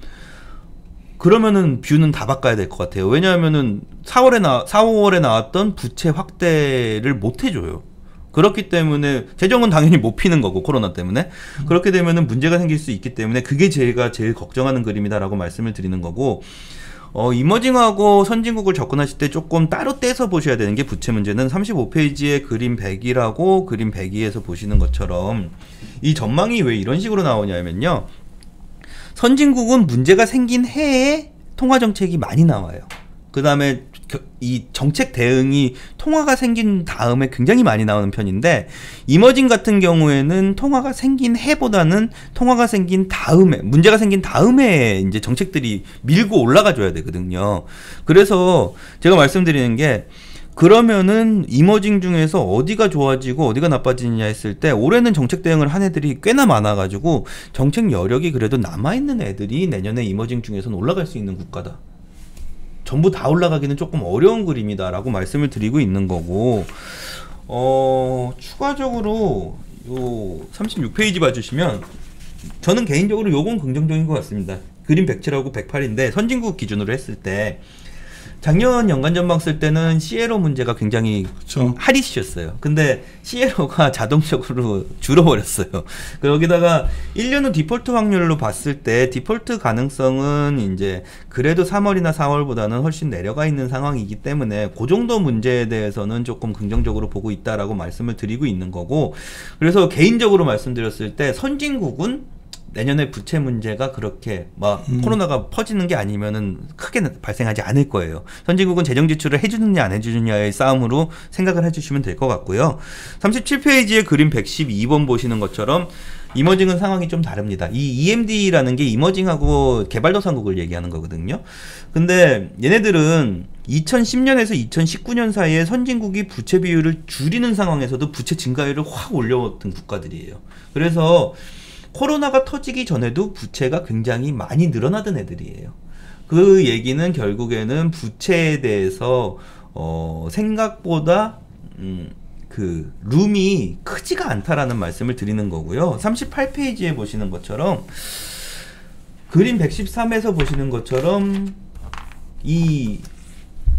그러면은 뷰는 다 바꿔야 될 것 같아요. 왜냐하면은 4월에 나왔던 부채 확대를 못 해줘요. 그렇기 때문에 재정은 당연히 못 피는 거고, 코로나 때문에. 그렇게 되면은 문제가 생길 수 있기 때문에 그게 제가 제일 걱정하는 그림이다라고 말씀을 드리는 거고, 이머징하고 선진국을 접근하실 때 조금 따로 떼서 보셔야 되는 게, 부채 문제는 35페이지에 그림 100이라고 그림 102에서 보시는 것처럼 이 전망이 왜 이런 식으로 나오냐면요, 선진국은 문제가 생긴 해에 통화정책이 많이 나와요. 그 다음에 이 정책 대응이 통화가 생긴 다음에 굉장히 많이 나오는 편인데, 이머징 같은 경우에는 통화가 생긴 해보다는 통화가 생긴 다음에, 문제가 생긴 다음에 이제 정책들이 밀고 올라가 줘야 되거든요. 그래서 제가 말씀드리는 게, 그러면은 이머징 중에서 어디가 좋아지고 어디가 나빠지느냐 했을 때, 올해는 정책 대응을 한 애들이 꽤나 많아가지고 정책 여력이 그래도 남아있는 애들이 내년에 이머징 중에서는 올라갈 수 있는 국가다, 전부 다 올라가기는 조금 어려운 그림이다라고 말씀을 드리고 있는 거고, 추가적으로 요 36페이지 봐주시면 저는 개인적으로 요건 긍정적인 것 같습니다. 그림 107하고 108인데 선진국 기준으로 했을 때 작년 연간 전망 쓸 때는 시에로 문제가 굉장히 그쵸. 핫이슈였어요. 근데 시에로가 자동적으로 줄어버렸어요. 여기다가 1년 후 디폴트 확률로 봤을 때 디폴트 가능성은 이제 그래도 3월이나 4월보다는 훨씬 내려가 있는 상황이기 때문에 그 정도 문제에 대해서는 조금 긍정적으로 보고 있다라고 말씀을 드리고 있는 거고, 그래서 개인적으로 말씀드렸을 때 선진국은 내년에 부채 문제가 그렇게 막 코로나가 퍼지는 게 아니면은 크게 발생하지 않을 거예요. 선진국은 재정 지출을 해주느냐 안 해주느냐의 싸움으로 생각을 해주시면 될 것 같고요. 37페이지의 그림 112번 보시는 것처럼 이머징은 상황이 좀 다릅니다. 이 EMD라는 게 이머징하고 개발도상국을 얘기하는 거거든요. 근데 얘네들은 2010년에서 2019년 사이에 선진국이 부채 비율을 줄이는 상황에서도 부채 증가율을 확 올려왔던 국가들이에요. 그래서 코로나가 터지기 전에도 부채가 굉장히 많이 늘어나던 애들이에요. 그 얘기는 결국에는 부채에 대해서 생각보다 그 룸이 크지가 않다라는 말씀을 드리는 거고요. 38페이지에 보시는 것처럼 그림 113에서 보시는 것처럼 이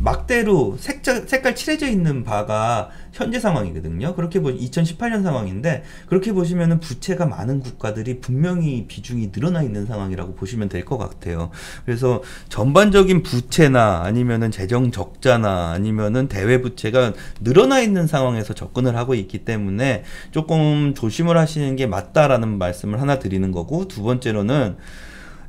막대로 색깔 칠해져 있는 바가 현재 상황이거든요. 그렇게 2018년 상황인데, 그렇게 보시면은 부채가 많은 국가들이 분명히 비중이 늘어나 있는 상황이라고 보시면 될 것 같아요. 그래서 전반적인 부채나 아니면은 재정 적자나 아니면은 대외 부채가 늘어나 있는 상황에서 접근을 하고 있기 때문에 조금 조심을 하시는 게 맞다라는 말씀을 하나 드리는 거고, 두 번째로는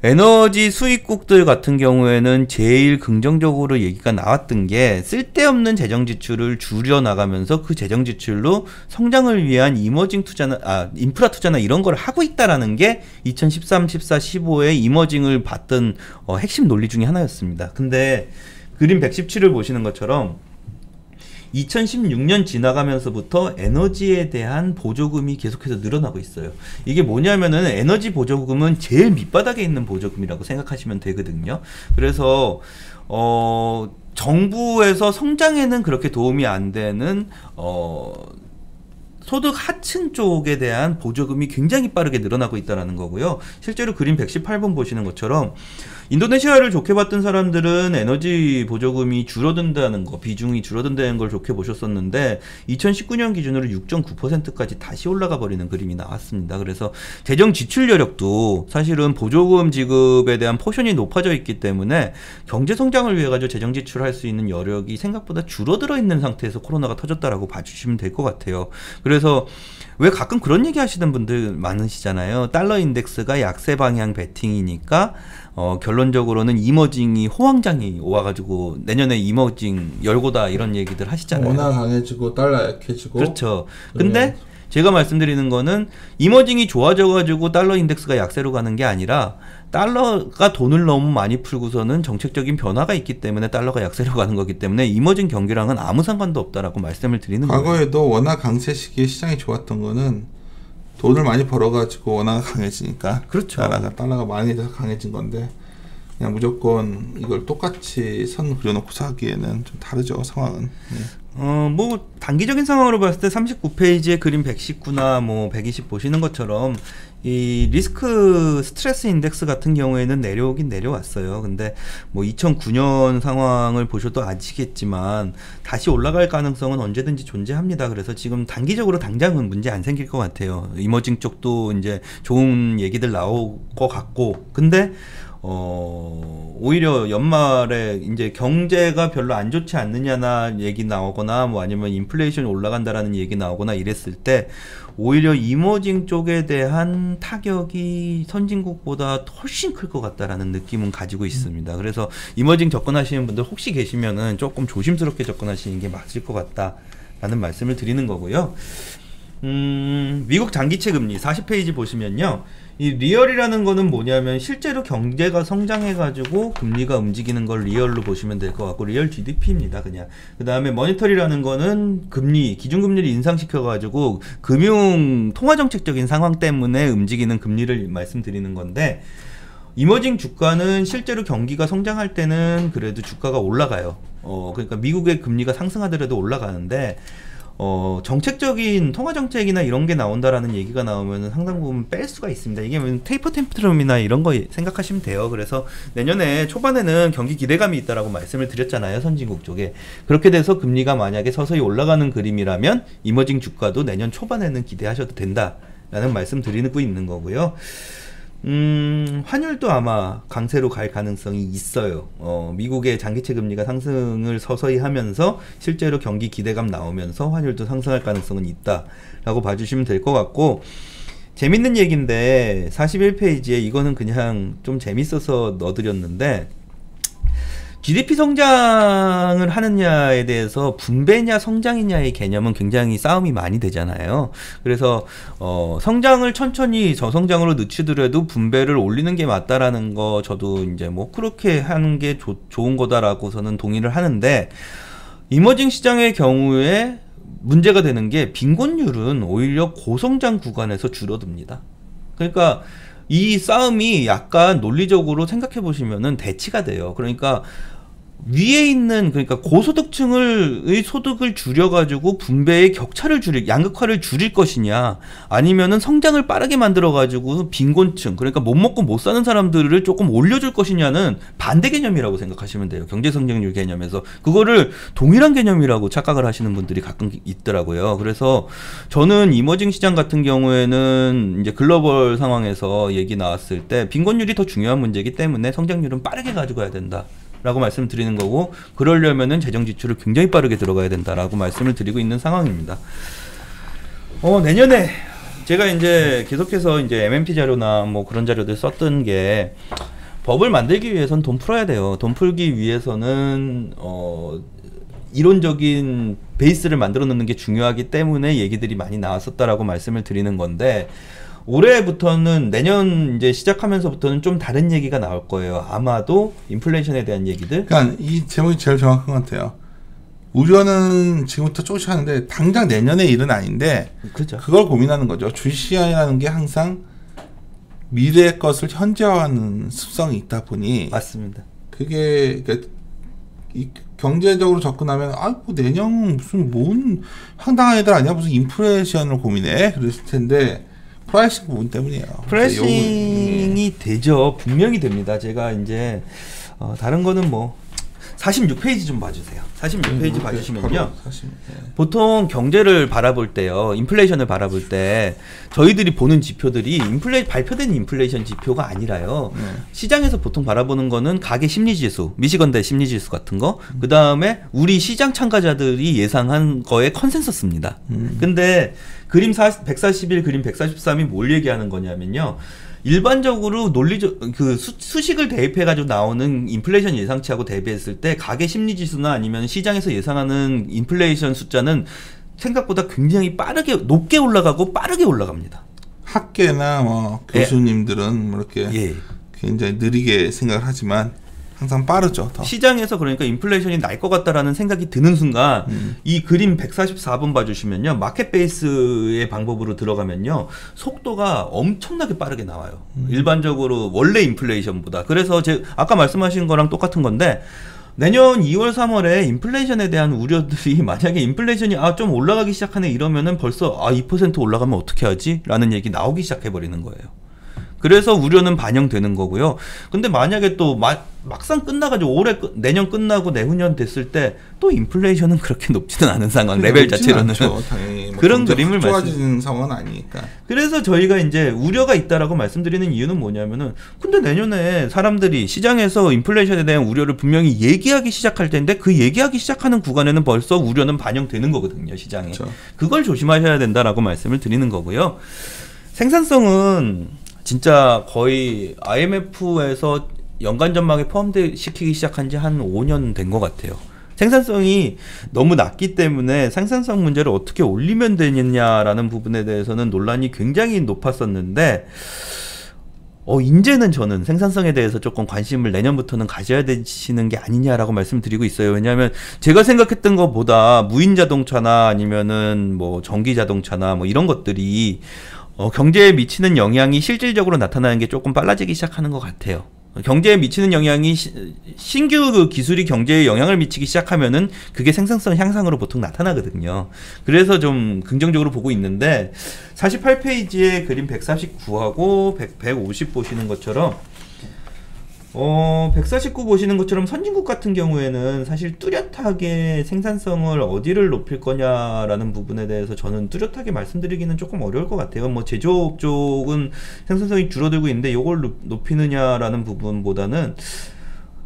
에너지 수입국들 같은 경우에는 제일 긍정적으로 얘기가 나왔던 게 쓸데없는 재정 지출을 줄여 나가면서 그 재정 지출로 성장을 위한 이머징 투자나 인프라 투자나 이런 걸 하고 있다라는 게 2013, 14, 15의 이머징을 봤던 핵심 논리 중에 하나였습니다. 근데 그림 117을 보시는 것처럼 2016년 지나가면서부터 에너지에 대한 보조금이 계속해서 늘어나고 있어요. 이게 뭐냐면은 에너지 보조금은 제일 밑바닥에 있는 보조금이라고 생각하시면 되거든요. 그래서 정부에서 성장에는 그렇게 도움이 안 되는 소득 하층 쪽에 대한 보조금이 굉장히 빠르게 늘어나고 있다는 거고요. 실제로 그림 118번 보시는 것처럼 인도네시아를 좋게 봤던 사람들은 에너지 보조금이 줄어든다는 거, 비중이 줄어든다는 걸 좋게 보셨었는데 2019년 기준으로 6.9%까지 다시 올라가 버리는 그림이 나왔습니다. 그래서 재정 지출 여력도 사실은 보조금 지급에 대한 포션이 높아져 있기 때문에 경제 성장을 위해 가지고 재정 지출할 수 있는 여력이 생각보다 줄어들어 있는 상태에서 코로나가 터졌다라고 봐주시면 될 것 같아요. 그래서 왜 가끔 그런 얘기 하시는 분들 많으시잖아요. 달러 인덱스가 약세 방향 베팅이니까 결론적으로는 이머징이 호황장이 와가지고 내년에 이머징 열고다 이런 얘기들 하시잖아요. 원화 강해지고 달러 약해지고. 그렇죠. 근데 제가 말씀드리는 거는 이머징이 좋아져가지고 달러 인덱스가 약세로 가는 게 아니라 달러가 돈을 너무 많이 풀고서는 정책적인 변화가 있기 때문에 달러가 약세로 가는 거기 때문에 이머징 경기랑은 아무 상관도 없다라고 말씀을 드리는 거예요. 과거에도 원화 강세 시기에 시장이 좋았던 거는 돈을 많이 벌어가지고 원화가 강해지니까. 그렇죠. 달러가 많이 돼서 강해진 건데 그냥 무조건 이걸 똑같이 선 그려놓고 사기에는 좀 다르죠, 상황은. 뭐 단기적인 상황으로 봤을 때 39페이지에 그림 119나 뭐 120 보시는 것처럼 이 리스크 스트레스 인덱스 같은 경우에는 내려오긴 내려왔어요. 근데 뭐 2009년 상황을 보셔도 아시겠지만 다시 올라갈 가능성은 언제든지 존재합니다. 그래서 지금 단기적으로 당장은 문제 안 생길 것 같아요. 이머징 쪽도 이제 좋은 얘기들 나올 것 같고, 근데 오히려 연말에 이제 경제가 별로 안 좋지 않느냐나 얘기 나오거나 뭐 아니면 인플레이션이 올라간다라는 얘기 나오거나 이랬을 때 오히려 이머징 쪽에 대한 타격이 선진국보다 훨씬 클 것 같다라는 느낌은 가지고 있습니다. 그래서 이머징 접근하시는 분들 혹시 계시면은 조금 조심스럽게 접근하시는 게 맞을 것 같다라는 말씀을 드리는 거고요. 미국 장기채 금리 40페이지 보시면요. 이 리얼이라는 거는 뭐냐면 실제로 경제가 성장해가지고 금리가 움직이는 걸 리얼로 보시면 될 것 같고, 리얼 GDP입니다, 그냥. 그 다음에 머니터리라는 거는 금리, 기준금리를 인상시켜가지고 금융 통화정책적인 상황 때문에 움직이는 금리를 말씀드리는 건데, 이머징 주가는 실제로 경기가 성장할 때는 그래도 주가가 올라가요. 그러니까 미국의 금리가 상승하더라도 올라가는데, 정책적인 통화 정책이나 이런 게 나온다라는 얘기가 나오면 상당 부분 뺄 수가 있습니다. 이게 테이퍼 템프럼이나 이런 거 생각하시면 돼요. 그래서 내년에 초반에는 경기 기대감이 있다라고 말씀을 드렸잖아요. 선진국 쪽에. 그렇게 돼서 금리가 만약에 서서히 올라가는 그림이라면 이머징 주가도 내년 초반에는 기대하셔도 된다라는 말씀 드리고 있는 거고요. 환율도 아마 강세로 갈 가능성이 있어요. 미국의 장기채 금리가 상승을 서서히 하면서 실제로 경기 기대감 나오면서 환율도 상승할 가능성은 있다라고 봐주시면 될 것 같고, 재밌는 얘기인데 41페이지에 이거는 그냥 좀 재밌어서 넣어드렸는데, GDP 성장을 하느냐에 대해서 분배냐 성장이냐의 개념은 굉장히 싸움이 많이 되잖아요. 그래서 성장을 천천히 저성장으로 늦추더라도 분배를 올리는 게 맞다라는 거 저도 이제 뭐 그렇게 하는 게 좋은 거다라고서는 동의를 하는데, 이머징 시장의 경우에 문제가 되는 게 빈곤율은 오히려 고성장 구간에서 줄어듭니다. 그러니까 이 싸움이 약간 논리적으로 생각해 보시면은 대치가 돼요. 그러니까 위에 있는, 그러니까 고소득층의 소득을 줄여가지고 분배의 격차를 양극화를 줄일 것이냐, 아니면은 성장을 빠르게 만들어가지고 빈곤층, 그러니까 못 먹고 못 사는 사람들을 조금 올려줄 것이냐는 반대 개념이라고 생각하시면 돼요. 경제성장률 개념에서. 그거를 동일한 개념이라고 착각을 하시는 분들이 가끔 있더라고요. 그래서 저는 이머징 시장 같은 경우에는 이제 글로벌 상황에서 얘기 나왔을 때 빈곤율이 더 중요한 문제이기 때문에 성장률은 빠르게 가져가야 된다 라고 말씀드리는 거고, 그러려면은 재정 지출을 굉장히 빠르게 들어가야 된다라고 말씀을 드리고 있는 상황입니다. 내년에 제가 이제 계속해서 이제 MMP 자료나 뭐 그런 자료들 썼던 게, 법을 만들기 위해서는 돈 풀어야 돼요. 돈 풀기 위해서는 이론적인 베이스를 만들어 놓는 게 중요하기 때문에 얘기들이 많이 나왔었다라고 말씀을 드리는 건데, 올해부터는, 내년 이제 시작하면서부터는 좀 다른 얘기가 나올 거예요. 아마도 인플레이션에 대한 얘기들. 그러니까 이 제목이 제일 정확한 것 같아요. 우려는 지금부터 조금씩 하는데 당장 내년의 일은 아닌데, 그렇죠. 그걸 고민하는 거죠. 주시하는 게 항상 미래의 것을 현재화하는 습성이 있다 보니, 맞습니다. 그게 그러니까 이 경제적으로 접근하면 뭐 내년 무슨 뭔 황당한 애들 아니야, 무슨 인플레이션을 고민해, 그랬을 텐데 프라이싱 부분 때문이에요. 프라이싱이 되죠. 분명히 됩니다. 제가 이제 다른 거는 뭐 46페이지 좀 봐주세요. 46페이지 봐주시면요. 보통 경제를 바라볼 때요, 인플레이션을 바라볼 때 저희들이 보는 지표들이 발표된 인플레이션 지표가 아니라요. 시장에서 보통 바라보는 거는 가계 심리지수, 미시건대 심리지수 같은 거, 그 다음에 우리 시장 참가자들이 예상한 거에 컨센서스입니다. 근데 그림 141, 그림 143이 뭘 얘기하는 거냐면요, 일반적으로 수식을 대입해가지고 나오는 인플레이션 예상치하고 대비했을 때 가계 심리지수나 아니면 시장에서 예상하는 인플레이션 숫자는 생각보다 굉장히 높게 올라가고 빠르게 올라갑니다. 학계나 뭐 교수님들은 뭐 이렇게 굉장히 느리게 생각을 하지만 항상 빠르죠. 더. 시장에서 그러니까 인플레이션이 날 것 같다라는 생각이 드는 순간 이 그림 144번 봐주시면요, 마켓 베이스의 방법으로 들어가면요, 속도가 엄청나게 빠르게 나와요. 일반적으로 원래 인플레이션보다. 그래서 아까 말씀하신 거랑 똑같은 건데, 내년 2월 3월에 인플레이션에 대한 우려들이, 만약에 인플레이션이 좀 올라가기 시작하네 이러면은 벌써 2% 올라가면 어떻게 하지? 라는 얘기 나오기 시작해버리는 거예요. 그래서 우려는 반영되는 거고요. 근데 만약에 또 막상 끝나가지고 내년 끝나고 내후년 됐을 때 또 인플레이션은 그렇게 높지는 않은 상황, 레벨 자체로는. 당연히 뭐 그런 그림을 좋아지는 상황은 아니니까. 그래서 저희가 이제 우려가 있다라고 말씀드리는 이유는 뭐냐면은, 근데 내년에 사람들이 시장에서 인플레이션에 대한 우려를 분명히 얘기하기 시작할 텐데, 그 얘기하기 시작하는 구간에는 벌써 우려는 반영되는 거거든요, 시장에. 그렇죠. 그걸 조심하셔야 된다라고 말씀을 드리는 거고요. 생산성은 진짜 거의 IMF에서 연간 전망에 포함시키기 시작한 지 한 5년 된 것 같아요. 생산성이 너무 낮기 때문에 생산성 문제를 어떻게 올리면 되느냐라는 부분에 대해서는 논란이 굉장히 높았었는데, 이제는 저는 생산성에 대해서 조금 관심을 내년부터는 가져야 되시는 게 아니냐라고 말씀드리고 있어요. 왜냐하면 제가 생각했던 것보다 무인 자동차나 아니면은 뭐 전기 자동차나 뭐 이런 것들이 경제에 미치는 영향이 실질적으로 나타나는 게 조금 빨라지기 시작하는 것 같아요. 경제에 미치는 영향이 신규 그 기술이 경제에 영향을 미치기 시작하면은 그게 생산성 향상으로 보통 나타나거든요. 그래서 좀 긍정적으로 보고 있는데 48페이지에 그림 149하고 150 보시는 것처럼 149 보시는 것처럼 선진국 같은 경우에는 사실 뚜렷하게 생산성을 어디를 높일 거냐라는 부분에 대해서 저는 뚜렷하게 말씀드리기는 조금 어려울 것 같아요. 뭐 제조업 쪽은 생산성이 줄어들고 있는데 이걸 높이느냐라는 부분보다는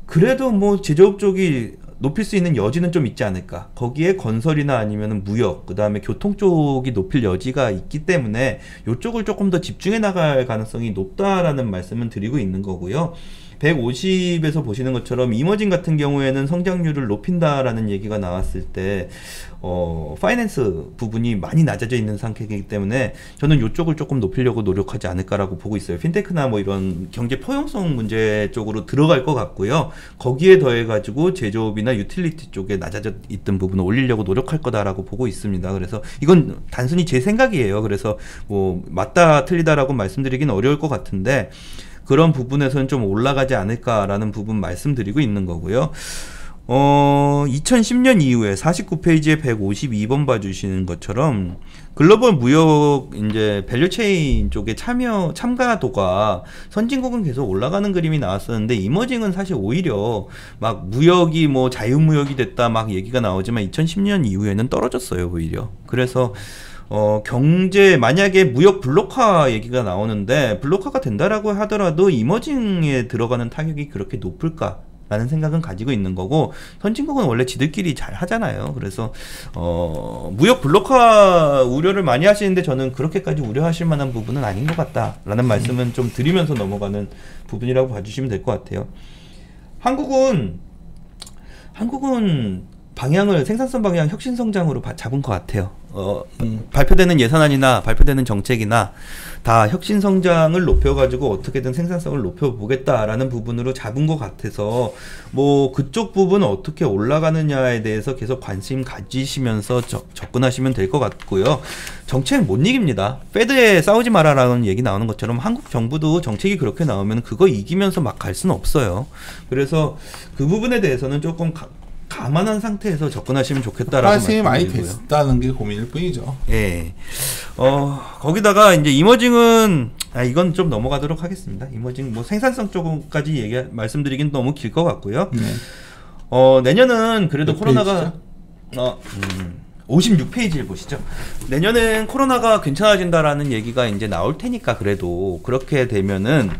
그래도 뭐 제조업 쪽이 높일 수 있는 여지는 좀 있지 않을까. 거기에 건설이나 아니면 무역, 그 다음에 교통 쪽이 높일 여지가 있기 때문에 이쪽을 조금 더 집중해 나갈 가능성이 높다라는 말씀을 드리고 있는 거고요. 150에서 보시는 것처럼 이머징 같은 경우에는 성장률을 높인다라는 얘기가 나왔을 때 파이낸스 부분이 많이 낮아져 있는 상태이기 때문에 저는 이쪽을 조금 높이려고 노력하지 않을까라고 보고 있어요. 핀테크나 뭐 이런 경제 포용성 문제 쪽으로 들어갈 것 같고요. 거기에 더해 가지고 제조업이나 유틸리티 쪽에 낮아져 있던 부분을 올리려고 노력할 거다라고 보고 있습니다. 그래서 이건 단순히 제 생각이에요. 그래서 뭐 맞다 틀리다라고 말씀드리긴 어려울 것 같은데 그런 부분에서는 좀 올라가지 않을까라는 부분 말씀드리고 있는 거고요. 2010년 이후에 49페이지에 152번 봐주시는 것처럼 글로벌 무역 이제 밸류체인 쪽에 참가도가 선진국은 계속 올라가는 그림이 나왔었는데 이머징은 사실 오히려 막 무역이 뭐 자유무역이 됐다 막 얘기가 나오지만 2010년 이후에는 떨어졌어요 오히려. 그래서 경제 만약에 무역 블록화 얘기가 나오는데 블록화가 된다라고 하더라도 이머징에 들어가는 타격이 그렇게 높을까? 라는 생각은 가지고 있는 거고 선진국은 원래 지들끼리 잘 하잖아요. 그래서 무역 블록화 우려를 많이 하시는데 저는 그렇게까지 우려하실 만한 부분은 아닌 것 같다라는 말씀은 좀 드리면서 넘어가는 부분이라고 봐주시면 될 것 같아요. 한국은 방향을 생산성 방향 혁신 성장으로 잡은 것 같아요. 발표되는 예산안이나 발표되는 정책이나 다 혁신 성장을 높여가지고 어떻게든 생산성을 높여보겠다라는 부분으로 잡은 것 같아서 뭐 그쪽 부분 어떻게 올라가느냐에 대해서 계속 관심 가지시면서 접근하시면 될 것 같고요. 정책 못 이깁니다. 패드에 싸우지 마라라는 얘기 나오는 것처럼 한국 정부도 정책이 그렇게 나오면 그거 이기면서 막 갈 수는 없어요. 그래서 그 부분에 대해서는 조금 감안한 상태에서 접근하시면 좋겠다라고 말씀이 많이 말씀드리고요. 됐다는 게 고민일 뿐이죠. 예. 거기다가 이제 이머징은 이건 좀 넘어가도록 하겠습니다. 이머징 뭐 생산성 쪽까지 말씀드리긴 너무 길 것 같고요. 내년은 그래도 코로나가 56페이지를 보시죠. 내년엔 코로나가 괜찮아진다라는 얘기가 이제 나올 테니까 그래도 그렇게 되면은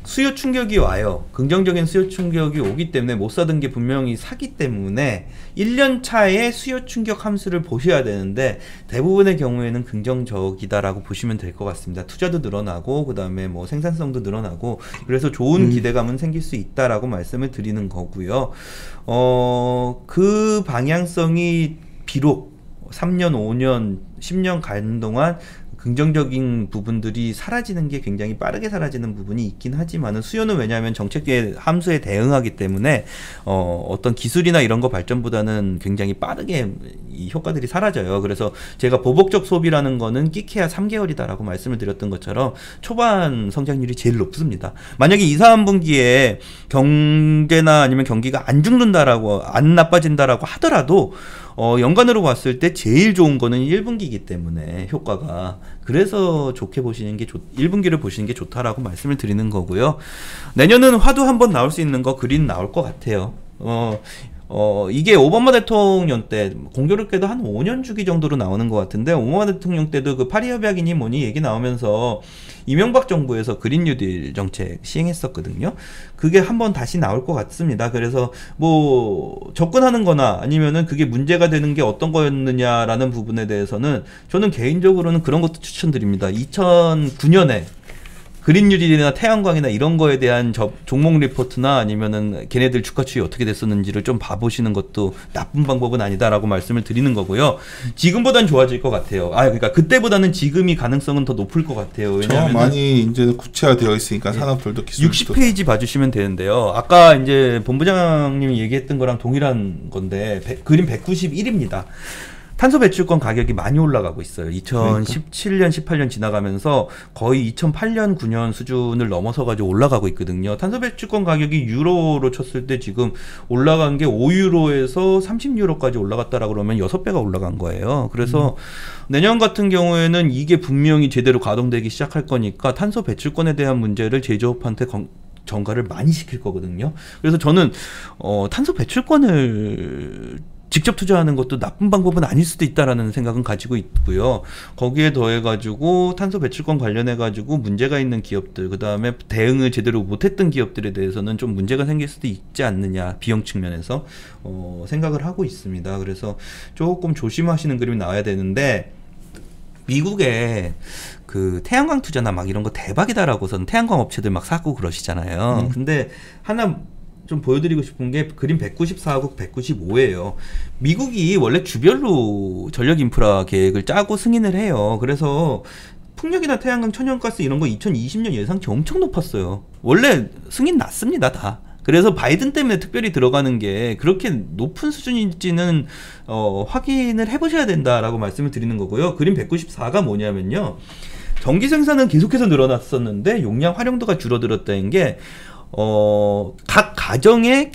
수요 충격이 와요. 긍정적인 수요 충격이 오기 때문에 못 사던 게 분명히 사기 때문에 1년 차에 수요 충격 함수를 보셔야 되는데 대부분의 경우에는 긍정적이다라고 보시면 될 것 같습니다. 투자도 늘어나고 그 다음에 뭐 생산성도 늘어나고 그래서 좋은 기대감은 생길 수 있다라고 말씀을 드리는 거고요. 그 방향성이 비록 3년, 5년, 10년 가는 동안 긍정적인 부분들이 사라지는 게 굉장히 빠르게 사라지는 부분이 있긴 하지만은 수요는 왜냐하면 정책의 함수에 대응하기 때문에 어떤 기술이나 이런 거 발전보다는 굉장히 빠르게 이 효과들이 사라져요. 그래서 제가 보복적 소비라는 거는 끼케야 3개월이다라고 말씀을 드렸던 것처럼 초반 성장률이 제일 높습니다. 만약에 2, 3분기에 경제나 아니면 경기가 안 죽는다라고 안 나빠진다라고 하더라도 연간으로 봤을 때 제일 좋은 거는 1분기이기 때문에 효과가 그래서 좋게 보시는 게 1분기를 보시는 게 좋다라고 말씀을 드리는 거고요. 내년은 화두 한번 나올 수 있는 거 그린 나올 것 같아요. 이게 오바마 대통령 때 공교롭게도 한 5년 주기 정도로 나오는 것 같은데 오바마 대통령 때도 그 파리 협약이니 뭐니 얘기 나오면서 이명박 정부에서 그린 뉴딜 정책 시행했었거든요. 그게 한번 다시 나올 것 같습니다. 그래서 뭐 접근하는 거나 아니면은 그게 문제가 되는 게 어떤 거였느냐라는 부분에 대해서는 저는 개인적으로는 그런 것도 추천드립니다. 2009년에 그린 뉴딜이나 태양광이나 이런 거에 대한 종목 리포트나 아니면은 걔네들 주가 추이 어떻게 됐었는지를 좀 봐보시는 것도 나쁜 방법은 아니다라고 말씀을 드리는 거고요. 지금보단 좋아질 것 같아요. 그러니까 그때보다는 지금이 가능성은 더 높을 것 같아요. 왜냐하면 많이 이제 구체화되어 있으니까 산업들도 기술도 60페이지 봐주시면 되는데요. 아까 이제 본부장님이 얘기했던 거랑 동일한 건데 그림 191입니다. 탄소 배출권 가격이 많이 올라가고 있어요. 2017년, 18년 지나가면서 거의 2008년, 9년 수준을 넘어서 가지고 올라가고 있거든요. 탄소 배출권 가격이 유로로 쳤을 때 지금 올라간 게 5유로에서 30유로까지 올라갔다라고 그러면 6배가 올라간 거예요. 그래서 내년 같은 경우에는 이게 분명히 제대로 가동되기 시작할 거니까 탄소 배출권에 대한 문제를 제조업한테 전가를 많이 시킬 거거든요. 그래서 저는 탄소 배출권을 직접 투자하는 것도 나쁜 방법은 아닐 수도 있다라는 생각은 가지고 있고요. 거기에 더해가지고 탄소 배출권 관련해가지고 문제가 있는 기업들, 그 다음에 대응을 제대로 못했던 기업들에 대해서는 좀 문제가 생길 수도 있지 않느냐, 비용 측면에서 생각을 하고 있습니다. 그래서 조금 조심하시는 그림이 나와야 되는데, 미국에 그 태양광 투자나 막 이런 거 대박이다라고선 태양광 업체들 막 사고 그러시잖아요. 근데 하나 좀 보여드리고 싶은 게 그림 194국 195예요. 미국이 원래 주별로 전력 인프라 계획을 짜고 승인을 해요. 그래서 풍력이나 태양광, 천연가스 이런 거 2020년 예상치 엄청 높았어요. 원래 승인 났습니다, 다. 그래서 바이든 때문에 특별히 들어가는 게 그렇게 높은 수준인지는 확인을 해보셔야 된다라고 말씀을 드리는 거고요. 그림 194가 뭐냐면요. 전기 생산은 계속해서 늘어났었는데 용량 활용도가 줄어들었다는 게 각 가정의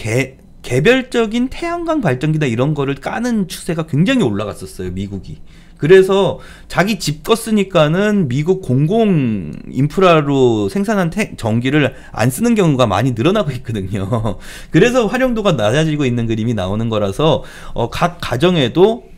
개별적인 태양광 발전기나 이런 거를 까는 추세가 굉장히 올라갔었어요, 미국이. 그래서 자기 집 거 쓰니까는 미국 공공 인프라로 생산한 전기를 안 쓰는 경우가 많이 늘어나고 있거든요. 그래서 활용도가 낮아지고 있는 그림이 나오는 거라서 각 가정에도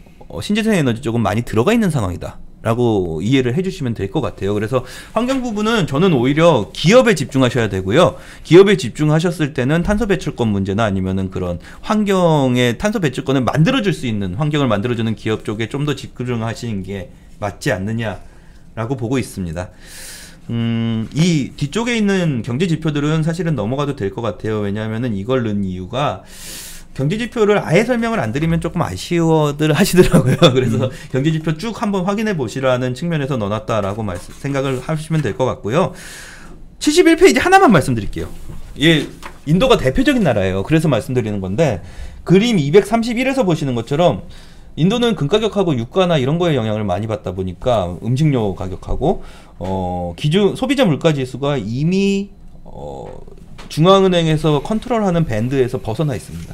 신재생 에너지 조금 많이 들어가 있는 상황이다 라고 이해를 해주시면 될 것 같아요. 그래서 환경 부분은 저는 오히려 기업에 집중하셔야 되고요. 기업에 집중하셨을 때는 탄소 배출권 문제나 아니면은 그런 환경의 탄소 배출권을 만들어줄 수 있는 환경을 만들어주는 기업 쪽에 좀 더 집중하시는 게 맞지 않느냐라고 보고 있습니다. 이 뒤쪽에 있는 경제 지표들은 사실은 넘어가도 될 것 같아요. 왜냐하면은 이걸 넣은 이유가 경제지표를 아예 설명을 안 드리면 조금 아쉬워들 하시더라고요. 그래서 경제지표 쭉 한번 확인해 보시라는 측면에서 넣어놨다라고 생각을 하시면 될 것 같고요. 71페이지 하나만 말씀드릴게요. 예, 인도가 대표적인 나라예요. 그래서 말씀드리는 건데, 그림 231에서 보시는 것처럼 인도는 금가격하고 유가나 이런 거에 영향을 많이 받다 보니까 음식료 가격하고 기준 소비자 물가 지수가 이미 중앙은행에서 컨트롤하는 밴드에서 벗어나 있습니다.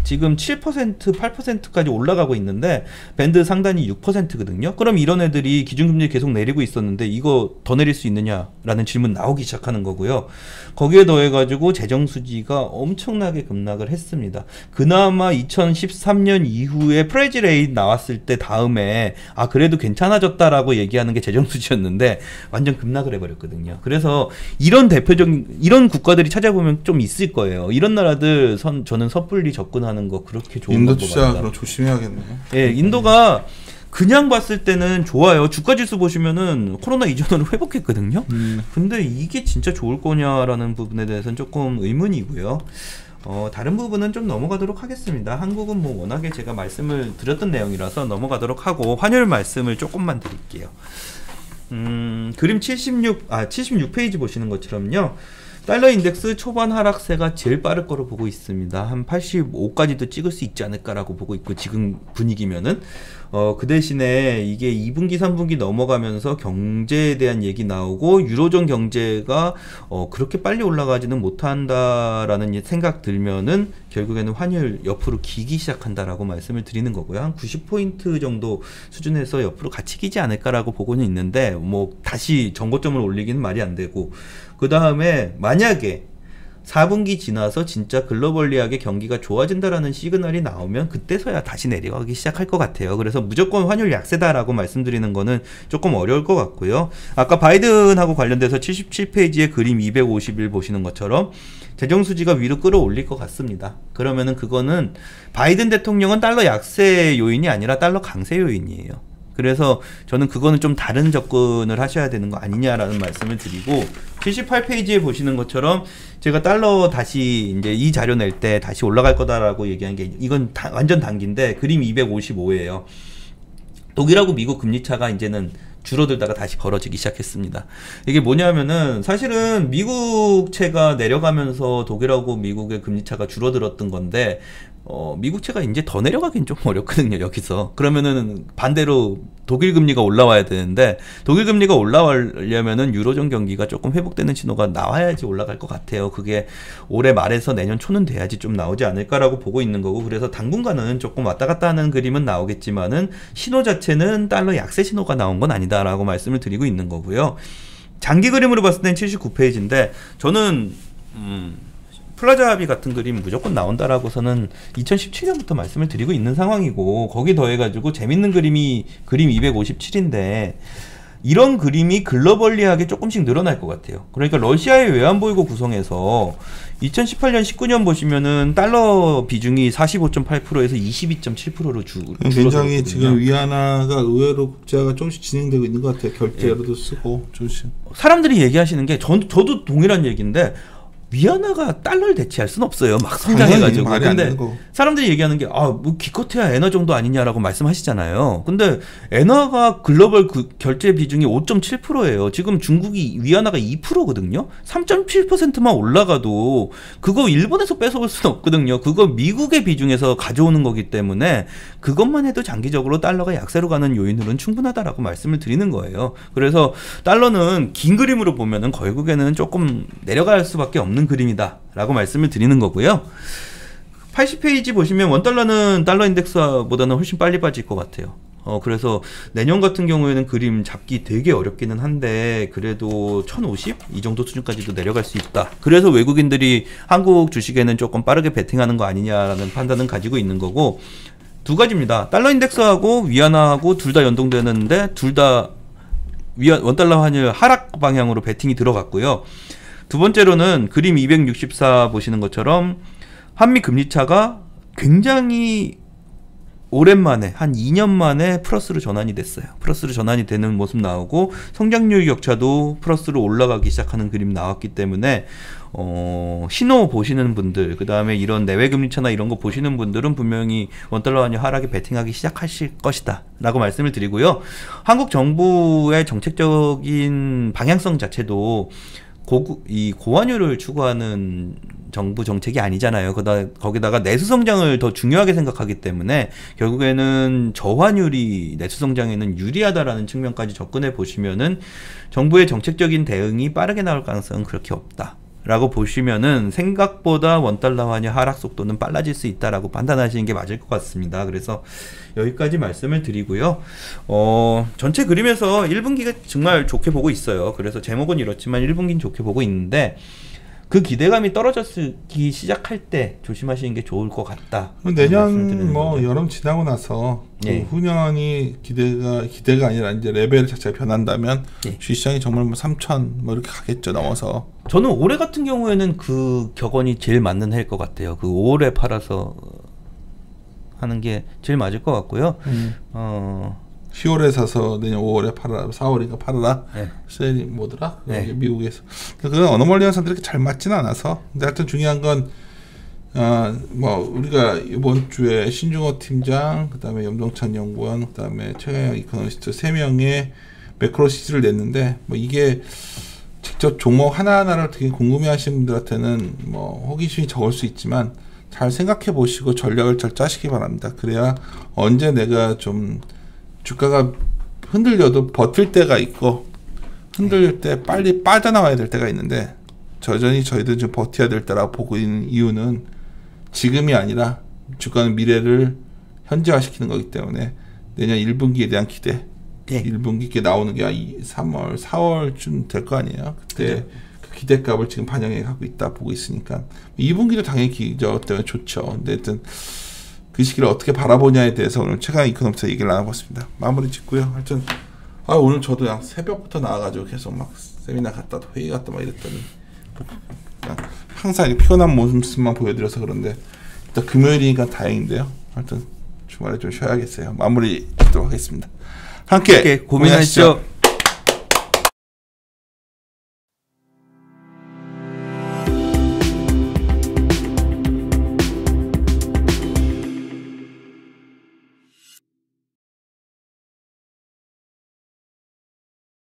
지금 7%, 8%까지 올라가고 있는데 밴드 상단이 6%거든요. 그럼 이런 애들이 기준금리 계속 내리고 있었는데 이거 더 내릴 수 있느냐라는 질문 나오기 시작하는 거고요. 거기에 더해가지고 재정수지가 엄청나게 급락을 했습니다. 그나마 2013년 이후에 프레지 레이트 나왔을 때 다음에 그래도 괜찮아졌다라고 얘기하는 게 재정수지였는데 완전 급락을 해버렸거든요. 그래서 이런 대표적인 이런 국가들이 찾아보면 좀 있을 거예요. 이런 나라들 저는 섣불리 접근하는 거 그렇게 좋은 인도 방법 투자 아니다. 그럼 조심해야겠네요. 예, 인도가 그냥 봤을 때는 좋아요. 주가 지수 보시면은 코로나 이전으로 회복했거든요. 근데 이게 진짜 좋을 거냐라는 부분에 대해서는 조금 의문이고요. 다른 부분은 좀 넘어가도록 하겠습니다. 한국은 뭐 워낙에 제가 말씀을 드렸던 내용이라서 넘어가도록 하고 환율 말씀을 조금만 드릴게요. 그림 76페이지 보시는 것처럼요. 달러 인덱스 초반 하락세가 제일 빠를 거로 보고 있습니다. 한 85까지도 찍을 수 있지 않을까라고 보고 있고, 지금 분위기면은 그 대신에 이게 2분기 3분기 넘어가면서 경제에 대한 얘기 나오고 유로존 경제가 그렇게 빨리 올라가지는 못한다라는 생각 들면은 결국에는 환율 옆으로 기기 시작한다라고 말씀을 드리는 거고요. 한 90포인트 정도 수준에서 옆으로 같이 기지 않을까라고 보고는 있는데, 뭐 다시 정고점을 올리기는 말이 안 되고, 그 다음에 만약에 4분기 지나서 진짜 글로벌리하게 경기가 좋아진다라는 시그널이 나오면 그때서야 다시 내려가기 시작할 것 같아요. 그래서 무조건 환율 약세다라고 말씀드리는 거는 조금 어려울 것 같고요. 아까 바이든하고 관련돼서 77페이지의 그림 251 보시는 것처럼 재정수지가 위로 끌어올릴 것 같습니다. 그러면은 그거는 바이든 대통령은 달러 약세 요인이 아니라 달러 강세 요인이에요. 그래서 저는 그거는 좀 다른 접근을 하셔야 되는 거 아니냐라는 말씀을 드리고, 78페이지에 보시는 것처럼 제가 달러 다시 이제 이 자료 낼 때 다시 올라갈 거다라고 얘기한 게 이건 완전 단기인데 그림 255예요. 독일하고 미국 금리 차가 이제는 줄어들다가 다시 벌어지기 시작했습니다. 이게 뭐냐면은 사실은 미국채가 내려가면서 독일하고 미국의 금리 차가 줄어들었던 건데, 미국채가 이제 더 내려가긴 좀 어렵거든요, 여기서. 그러면은 반대로 독일 금리가 올라와야 되는데, 독일 금리가 올라가려면은 유로존 경기가 조금 회복되는 신호가 나와야지 올라갈 것 같아요. 그게 올해 말에서 내년 초는 돼야지 좀 나오지 않을까라고 보고 있는 거고, 그래서 당분간은 조금 왔다 갔다 하는 그림은 나오겠지만은 신호 자체는 달러 약세 신호가 나온 건 아니다라고 말씀을 드리고 있는 거고요. 장기 그림으로 봤을 땐 79페이지인데, 저는 플라자 합의 같은 그림 무조건 나온다라고서는 2017년부터 말씀을 드리고 있는 상황이고, 거기 더해가지고 재밌는 그림이 그림 257인데 이런 그림이 글로벌리하게 조금씩 늘어날 것 같아요. 그러니까 러시아의 외환보유고 구성에서 2018년 19년 보시면은 달러 비중이 45.8%에서 22.7%로 굉장히 지금 위안화가 의외로 국제화가 조금씩 진행되고 있는 것 같아요. 결제로도 쓰고 조금씩. 사람들이 얘기하시는 게 저도 동일한 얘기인데, 위안화가 달러를 대체할 수는 없어요. 막 성장해가지고. 근데 사람들이 얘기하는 게, 뭐 기껏해야 엔화 정도 아니냐라고 말씀하시잖아요. 근데 엔화가 글로벌 결제 비중이 5.7%예요. 지금 중국이 위안화가 2%거든요. 3.7%만 올라가도 그거 일본에서 뺏어올 수는 없거든요. 그거 미국의 비중에서 가져오는 거기 때문에 그것만 해도 장기적으로 달러가 약세로 가는 요인으로는 충분하다라고 말씀을 드리는 거예요. 그래서 달러는 긴 그림으로 보면은 결국에는 조금 내려갈 수밖에 없는 그림이다 라고 말씀을 드리는 거고요. 80페이지 보시면 원달러는 달러 인덱스보다는 훨씬 빨리 빠질 것 같아요. 그래서 내년 같은 경우에는 그림 잡기 되게 어렵기는 한데, 그래도 1050? 이 정도 수준까지도 내려갈 수 있다. 그래서 외국인들이 한국 주식에는 조금 빠르게 베팅하는 거 아니냐라는 판단은 가지고 있는 거고, 두 가지입니다. 달러 인덱스하고 위안화하고 둘 다 연동되는데, 둘 다 원달러 환율 하락 방향으로 베팅이 들어갔고요. 두 번째로는 그림 264 보시는 것처럼 한미 금리 차가 굉장히 오랜만에 한 2년 만에 플러스로 전환이 됐어요. 플러스로 전환이 되는 모습 나오고, 성장률 격차도 플러스로 올라가기 시작하는 그림 나왔기 때문에 신호 보시는 분들, 그 다음에 이런 내외 금리 차나 이런 거 보시는 분들은 분명히 원달러 환율 하락에 베팅하기 시작하실 것이다 라고 말씀을 드리고요. 한국 정부의 정책적인 방향성 자체도 이 고환율을 추구하는 정부 정책이 아니잖아요. 거기다가 내수 성장을 더 중요하게 생각하기 때문에 결국에는 저환율이 내수 성장에는 유리하다라는 측면까지 접근해 보시면은 정부의 정책적인 대응이 빠르게 나올 가능성은 그렇게 없다 라고 보시면은 생각보다 원달러 환율 하락 속도는 빨라질 수 있다라고 판단하시는 게 맞을 것 같습니다. 그래서 여기까지 말씀을 드리고요. 전체 그림에서 1분기가 정말 좋게 보고 있어요. 그래서 제목은 이렇지만 1분기는 좋게 보고 있는데, 그 기대감이 떨어지기 시작할 때 조심하시는 게 좋을 것 같다. 내년 뭐 여름 지나고 나서 후년이 기대가 아니라 이제 레벨 자체가 변한다면 주식시장이 정말 뭐 3,000 뭐 이렇게 가겠죠, 넘어서. 저는 올해 같은 경우에는 그 격언이 제일 맞는 해일 것 같아요. 그 5월에 팔아서 하는 게 제일 맞을 것 같고요. 10월에 사서 내년 5월에 팔아라, 4월인가 팔아라. 네. 세일이 뭐더라? 미국에서. 그건 어느 멀리 현상들이 이렇게 잘 맞지는 않아서. 근데 하여튼 중요한 건 뭐 우리가 이번 주에 신중호 팀장, 그다음에 염동찬 연구원, 그다음에 최강영 이코노미스트 3명의 매크로 시트를 냈는데, 뭐 이게 직접 종목 하나하나를 되게 궁금해하시는 분들한테는 뭐 호기심이 적을 수 있지만 잘 생각해 보시고 전략을 잘 짜시기 바랍니다. 그래야 언제 내가 좀 주가가 흔들려도 버틸 때가 있고, 흔들릴 때 빨리 빠져나와야 될 때가 있는데, 여전히 저희들 좀 버텨야 될 때라고 보고 있는 이유는 지금이 아니라 주가는 미래를 현재화시키는 거기 때문에 내년 1분기에 대한 기대, 1분기에 나오는 게 3월, 4월쯤 될 거 아니에요. 그때 그 기대값을 지금 반영해 가고 있다 보고 있으니까 2분기도 당연히 기저 때문에 좋죠. 근데 하여튼 그 시기를 어떻게 바라보냐에 대해서 오늘 최강 이코노미스트 얘기를 나눠봤습니다. 마무리 짓고요. 하여튼 오늘 저도 그냥 새벽부터 나와가지고 계속 막 세미나 갔다 회의 갔다 막 이랬더니 그냥 항상 피곤한 모습만 보여드려서 그런데 일단 금요일이니까 다행인데요. 하여튼 주말에 좀 쉬어야겠어요. 마무리 짓도록 하겠습니다. 함께 고민하시죠.